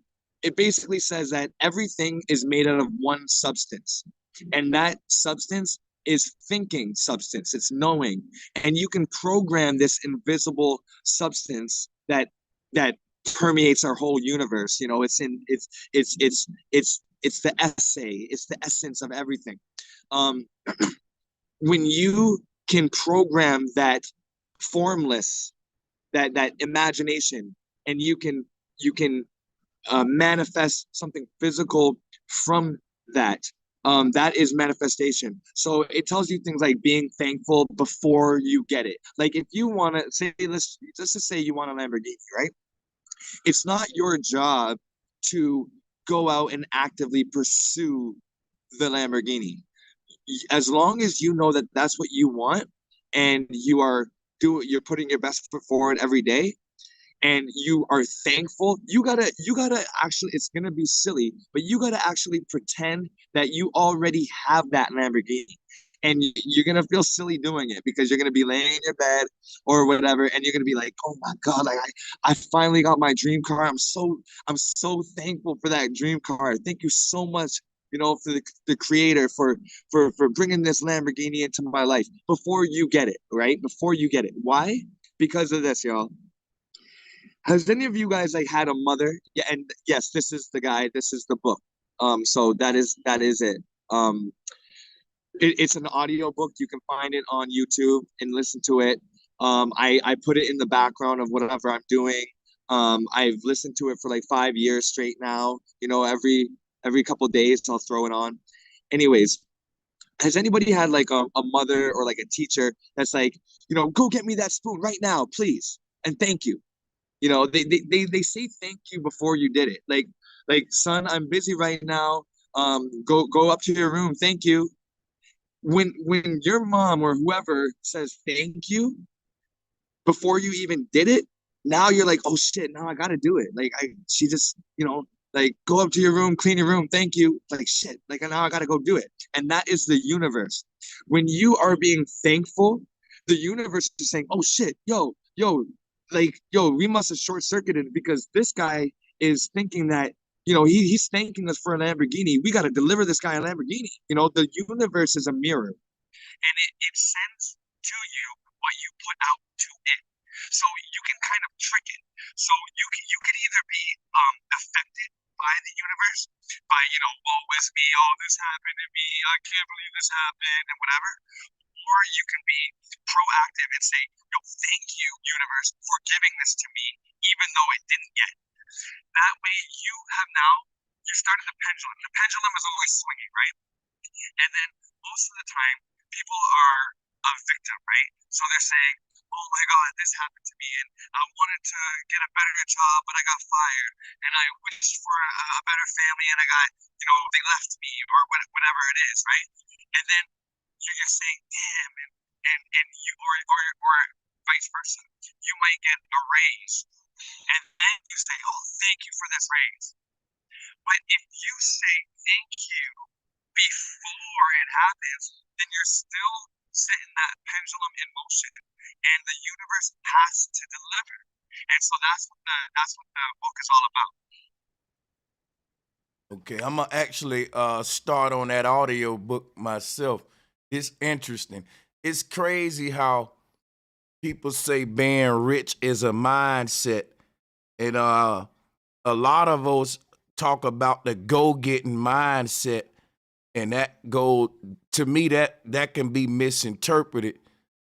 says that everything is made out of one substance, and that substance is thinking substance. It's knowing, and you can program this invisible substance that permeates our whole universe. It's the essay. It's the essence of everything. Um, when you can program that formless, that imagination, and you can manifest something physical from that. That is manifestation. So it tells you things like being thankful before you get it. Like if you want to say, let's just say you want a Lamborghini, right? It's not your job to go out and actively pursue the Lamborghini. As long as you know that that's what you want, and you're putting your best foot forward every day, and you are thankful, you gotta actually, it's gonna be silly, but you gotta actually pretend that you already have that Lamborghini. And you're gonna feel silly doing it, because you're gonna be laying in your bed or whatever, and you're gonna be like, oh my god, like I finally got my dream car. I'm so thankful for that dream car. Thank you so much, for the creator, for bringing this Lamborghini into my life. Before you get it, right? Before you get it. Why? Because of this, y'all. Has any of you guys like had a mother? Yeah, and yes, this is the guy. This is the book. So that is it. Um, it's an audio book. You can find it on YouTube and listen to it. I put it in the background of whatever I'm doing. I've listened to it for like 5 years straight now. Every couple of days I'll throw it on. Anyways, has anybody had like a mother or like a teacher that's like, go get me that spoon right now, please, and thank you. They say thank you before you did it. Like, son, I'm busy right now. Go up to your room. Thank you. When your mom or whoever says thank you before you even did it, now you're like, oh shit, now I gotta do it. Like she just, like, go up to your room, clean your room, thank you. Like shit, like now I gotta go do it. And that is the universe. When you are being thankful, the universe is saying, oh shit, yo, like yo, we must have short circuited, because this guy is thinking that, he's thanking us for a Lamborghini. We got to deliver this guy a Lamborghini. The universe is a mirror, and it sends to you what you put out to it. So you can kind of trick it. So you can either be affected by the universe, by, woe is me, oh, this happened to me, I can't believe this happened, and whatever. Or you can be proactive and say, yo, thank you, universe, for giving this to me, even though it didn't yet. That way you started the pendulum. The pendulum is always swinging, right? And then most of the time, people are a victim, right? So they're saying, oh my God, this happened to me, and I wanted to get a better job, but I got fired, and I wished for a better family, and I got, they left me, or whatever it is, right? And then you're saying, damn, and you, or vice versa, you might get a raise, and then you say, oh, thank you for this raise. But if you say thank you before it happens, then you're still setting that pendulum in motion, and the universe has to deliver. And so that's what the book is all about. Okay, I'm gonna actually start on that audio book myself. It's interesting. It's crazy how people say being rich is a mindset, and a lot of us talk about the go-getting mindset, and that go to me that can be misinterpreted.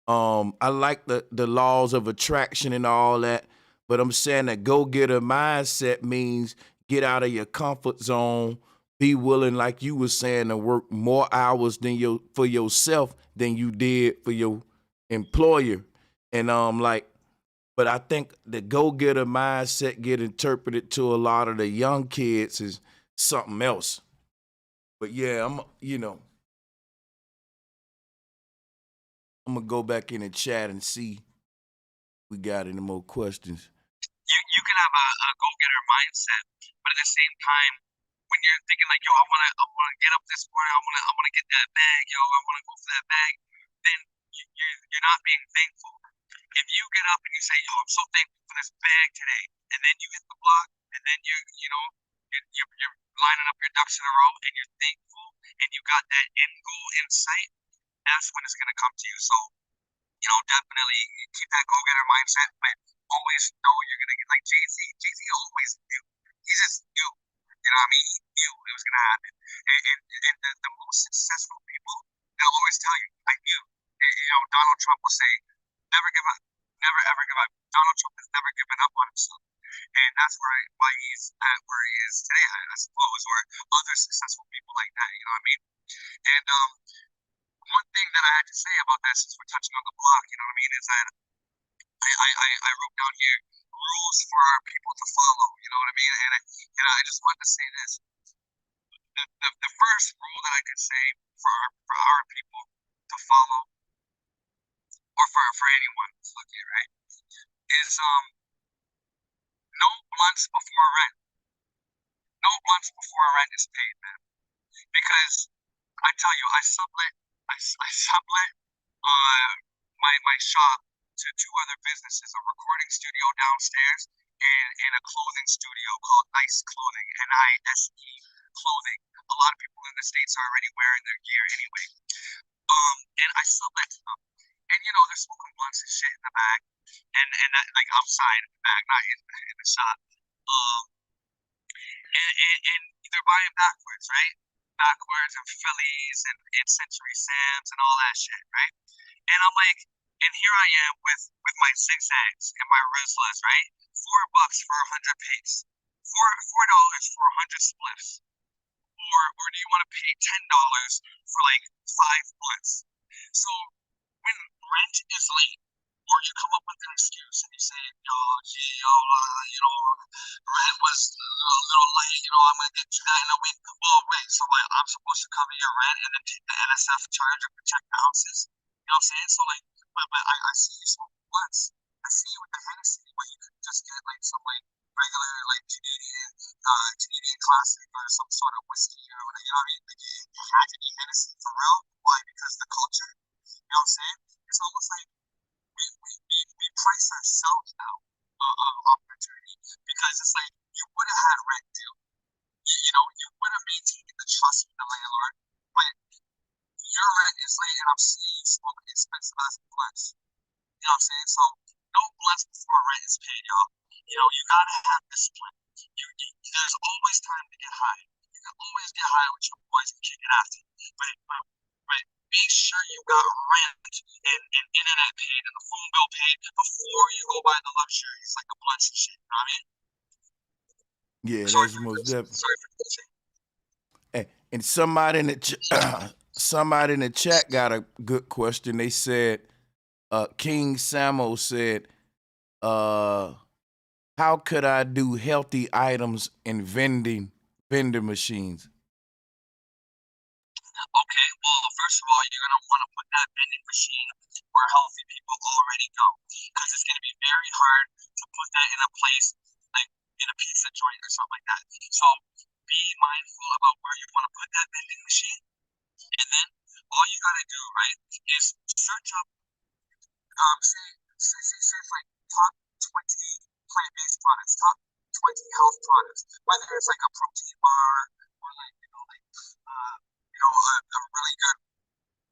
I like the laws of attraction and all that, but I'm saying that go-getter mindset means get out of your comfort zone, be willing, like you were saying, to work more hours than for yourself than you did for your employer. And like, but I think the go-getter mindset get interpreted to a lot of the young kids as something else. But yeah, I'm gonna go back in the chat and see if we got any more questions. You can have a go-getter mindset, but at the same time, when you're thinking like, yo, I wanna get up this morning, I wanna get that bag, yo, I wanna go for that bag, then you're not being thankful. If you get up and you say, yo, I'm so thankful for this bag today, and then you hit the block, and then you're lining up your ducks in a row, and you're thankful, and you got that end goal in sight, that's when it's gonna come to you. So definitely keep that go-getter mindset, but always know you're gonna get like Jay-Z. Jay-Z always knew. He just knew. You know what I mean? He knew it was gonna happen. And the most successful people, they'll always tell you, I knew. Donald Trump will say, never give up. Never ever give up. Donald Trump has never given up on himself. And that's why he's at where he is today, I suppose, or other successful people like that, you know what I mean? And one thing that I had to say about that, since we're touching on the block, you know what I mean, is that I wrote down here rules for our people to follow, you know what I mean? And I just wanted to say this. The first rule that I could say for our people to follow, or for anyone to look at, right, is no blunts before rent. No blunts before rent is paid, man. Because I tell you, I sublet uh, my shop to two other businesses, a recording studio downstairs and a clothing studio called Nice Clothing, NISE Clothing. A lot of people in the States are already wearing their gear anyway. And I sublet to them. And they're smoking blunts and shit in the back. And like outside in the back, not in the shop. Um, and they're buying backwards, right? Backwards and Phillies and Century Sam's and all that shit, right? And I'm like, and here I am with my zigzags and my Rizlas, right? $4 for 100 pace, $4 for 100 spliffs, or do you want to pay $10 for like 5 blunts? So when rent is late, or you come up with an excuse and you say, yo, gee, yo, rent was a little late, I'm gonna get you that in a week. Well, wait, so like I'm supposed to cover your rent and then take the NSF charge or protect the houses? You know what I'm saying? So like, but I see you smoking blunts. I see you with the Hennessy, but you could just get like some like regular like Canadian classic or some sort of whiskey or whatever. You know what I mean? Like it had to be Hennessy for real. Why? Because the culture. You know what I'm saying? It's almost like we price ourselves out of opportunity, because it's like you would have had rent due. You would have maintained the trust with the landlord, but your rent is late and I'm seeing you smoking expensive ass blunts. You know what I'm saying? So no blunts before rent is paid, y'all. You gotta have discipline. There's always time to get high. You can always get high with your boys and kick it after. But make sure you got rent and internet paid and the phone bill paid before you go buy the luxuries like the blunts and shit. You know what I mean? Yeah, Sorry that's for most definitely. sorry for coaching. And somebody in the somebody in the chat got a good question. They said, King Samo said, how could I do healthy items in vending machines? Okay, well, first of all, you're gonna want to put that vending machine where healthy people already go, because it's gonna be very hard to put that in a place like in a pizza joint or something like that. So be mindful about where you want to put that vending machine, and then all you gotta do, right, is search up, say like top 20 plant-based products, top 20 health products, whether it's like a protein bar or like a really good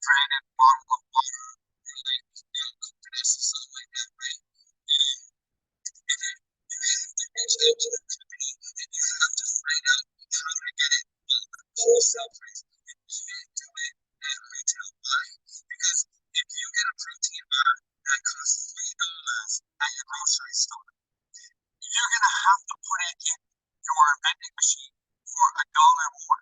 branded bottle of water or like coconuts or something like that, right? And then you have to reach out to the company and you have to find out how to get it on the wholesale price. You can't do it at retail. Why? Because if you get a protein bar that costs $3 at your grocery store, you're gonna have to put it in your vending machine for $1 more.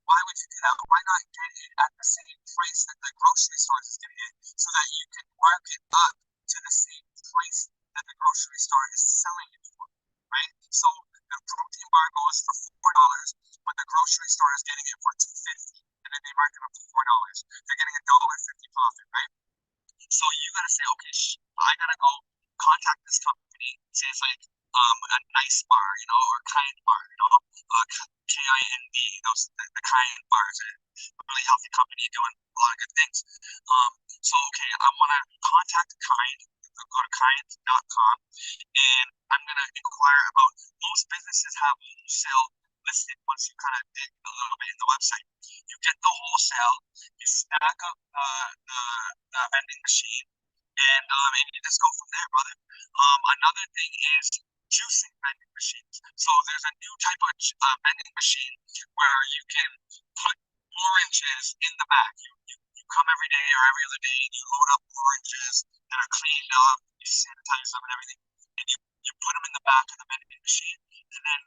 Why would you do that? Why not get it at the same price that the grocery store is getting it so that you can mark it up to the same price that the grocery store is selling it for, right? So the protein bar goes for $4, but the grocery store is getting it for $2.50, and then they mark it up to $4. They're getting $1.50 profit, right? So you gotta say, okay, I gotta go contact this company. Say it's like a nice bar, or kind bar, KIND, the kind bars, a really healthy company doing a lot of good things. So okay, I want to contact Kind. Go to kind.com, and I'm gonna inquire about, most businesses have wholesale listed. Once you kind of dig a little bit in the website, you get the wholesale, you stack up the vending machine, and you just go from there, brother. Another thing is juicing vending machines. So there's a new type of vending machine where you can put oranges in the back. You come every day or every other day and you load up oranges that are cleaned up, you sanitize them and everything, and you put them in the back of the vending machine, and then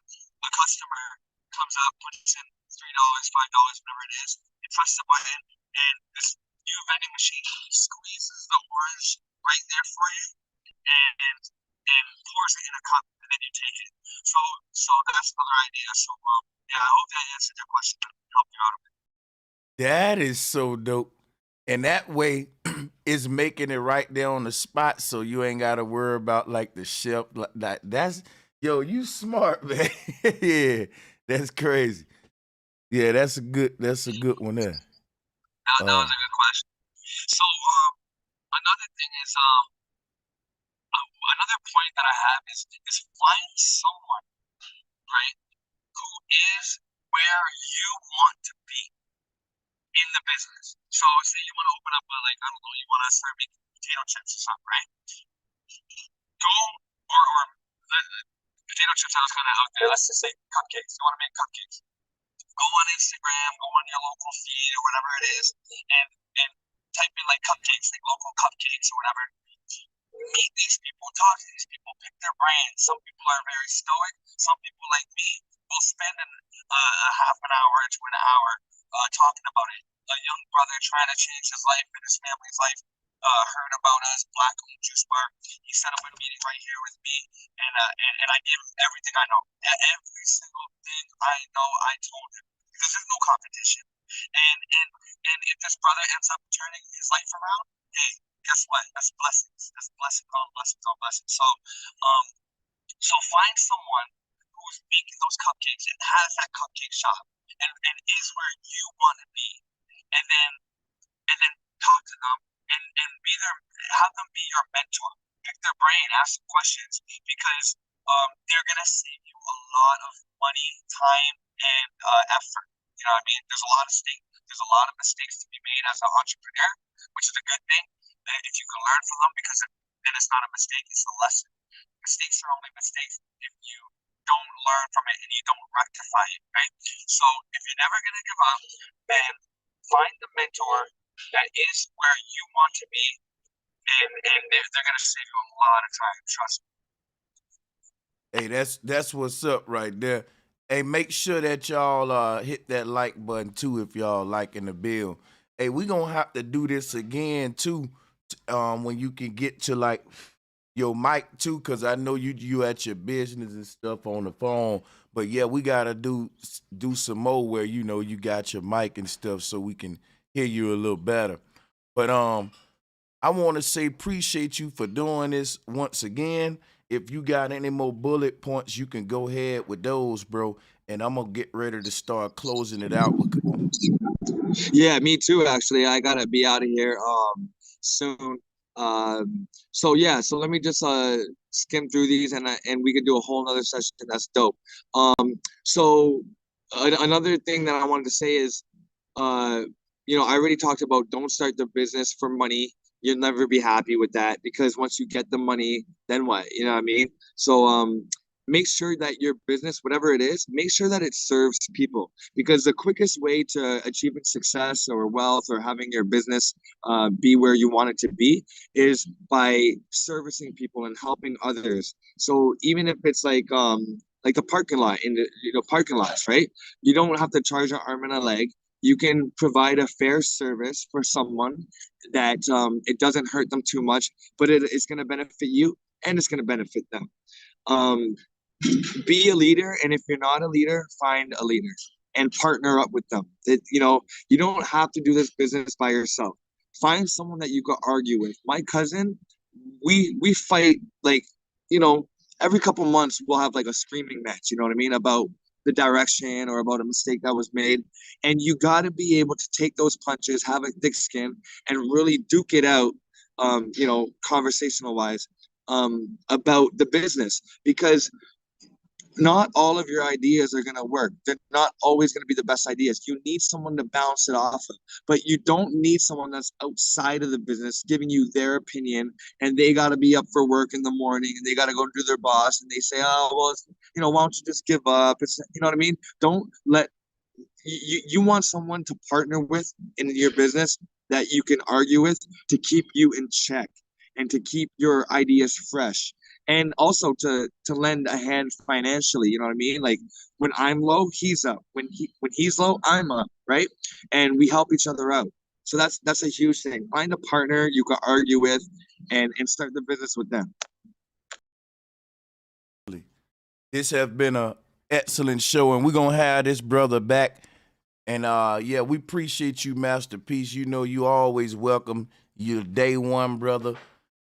a customer comes up, puts in $3, $5, whatever it is, you press the button, and this new vending machine squeezes the orange right there for you, and pours it in a cup, and then you take it. So that's another idea. So yeah, I hope that answered your question. Help you out a bit. That is so dope. And that way it's making it right there on the spot, so you ain't gotta worry about like the shelf. Like that's yo, you smart, man. Yeah, that's crazy. Yeah, that's a good one there. That Uh was a good question. So another thing is another point that I have is find someone, right, who is where you want to be in the business. So say you want to open up a, like, I don't know, you want to start making potato chips or something, right? Go, or potato chips sounds kind of out there. Let's just say cupcakes. You want to make cupcakes. Go on Instagram, go on your local feed or whatever it is, and type in like cupcakes, like local cupcakes or whatever. Meet these people, talk to these people, pick their brains. Some people are very stoic. Some people, like me, will spend a half an hour to an hour talking about it. A young brother trying to change his life and his family's life heard about us, Black Owned Juice Bar. He set up a meeting right here with me, and I gave him everything I know. Every single thing I know, I told him, because there's no competition. And if this brother ends up turning his life around, hey, guess what? That's blessings. That's blessings on blessings on blessings. So find someone who's making those cupcakes and has that cupcake shop, and is where you want to be, and then talk to them, and be their have them be your mentor. Pick their brain, ask them questions, because they're gonna save you a lot of money, time, and effort. You know what I mean? There's a lot of there's a lot of mistakes to be made as an entrepreneur, which is a good thing. If you can learn from them, because then it's not a mistake, it's a lesson. Mistakes are only mistakes if you don't learn from it and you don't rectify it, right? So if you're never gonna give up, then find the mentor that is where you want to be, and they're gonna save you a lot of time. Trust me. Hey, that's what's up right there. Hey, make sure that y'all hit that like button too if y'all liking the bill. Hey, we gonna have to do this again too, when you can get to like your mic too, because I know you at your business and stuff on the phone. But yeah, we gotta do some more where you got your mic and stuff so we can hear you a little better. But I want to say appreciate you for doing this once again. If you got any more bullet points, you can go ahead with those, bro. And I'm gonna get ready to start closing it out. Yeah, me too. Actually, I gotta be out of here soon. So yeah, so let me just skim through these, and we can do a whole nother session. That's dope. So another thing that I wanted to say is, uh, I already talked about don't start the business for money. You'll never be happy with that because once you get the money, then what? You know what I mean? So make sure that your business, whatever it is, make sure that it serves people because the quickest way to achieving success or wealth or having your business be where you want it to be is by servicing people and helping others. So even if it's like the parking lot in the parking lots, right? You don't have to charge an arm and a leg. You can provide a fair service for someone that it doesn't hurt them too much, but it's going to benefit you and it's going to benefit them. Um, be a leader, and if you're not a leader, find a leader and partner up with them. You don't have to do this business by yourself. Find someone that you can argue with. My cousin, we fight like, you know, every couple months we'll have like a screaming match, you know what I mean, about the direction or about a mistake that was made. And you got to be able to take those punches, have a thick skin, and really duke it out, conversational wise, about the business because not all of your ideas are going to work. They're not always going to be the best ideas. You need someone to bounce it off of, but you don't need someone that's outside of the business giving you their opinion and they got to be up for work in the morning and they got to go to their boss and they say, oh, well, why don't you just give up? It's, you know what I mean? Don't let you want someone to partner with in your business that you can argue with to keep you in check and to keep your ideas fresh and also to lend a hand financially, you know what I mean? Like when I'm low, he's up. When he's low, I'm up, right? And we help each other out. So that's a huge thing. Find a partner you can argue with and start the business with them. This has been a excellent show, and we're gonna have this brother back. And yeah, we appreciate you, Masterpiece. You know you always welcome. You're day one, brother.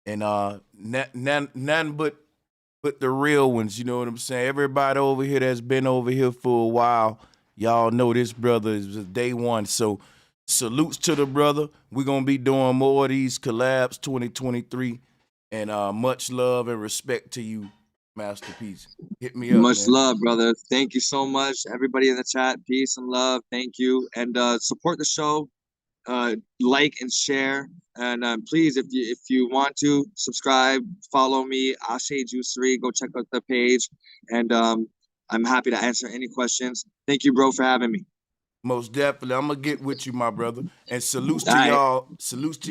And none but the real ones, you know what I'm saying? Everybody over here that's been over here for a while, y'all know this brother is day one. So salutes to the brother. We're gonna be doing more of these collabs 2023. And much love and respect to you, Masterpiece. Hit me up, Much man. love, brother. Thank you so much. Everybody in the chat, peace and love. Thank you. And support the show. Like and share. And please, if you want to subscribe, follow me, Ashe Juicery. Go check out the page. And I'm happy to answer any questions. Thank you, bro, for having me. Most definitely. I'm gonna get with you, my brother. And salutes All to right. y'all. Salutes to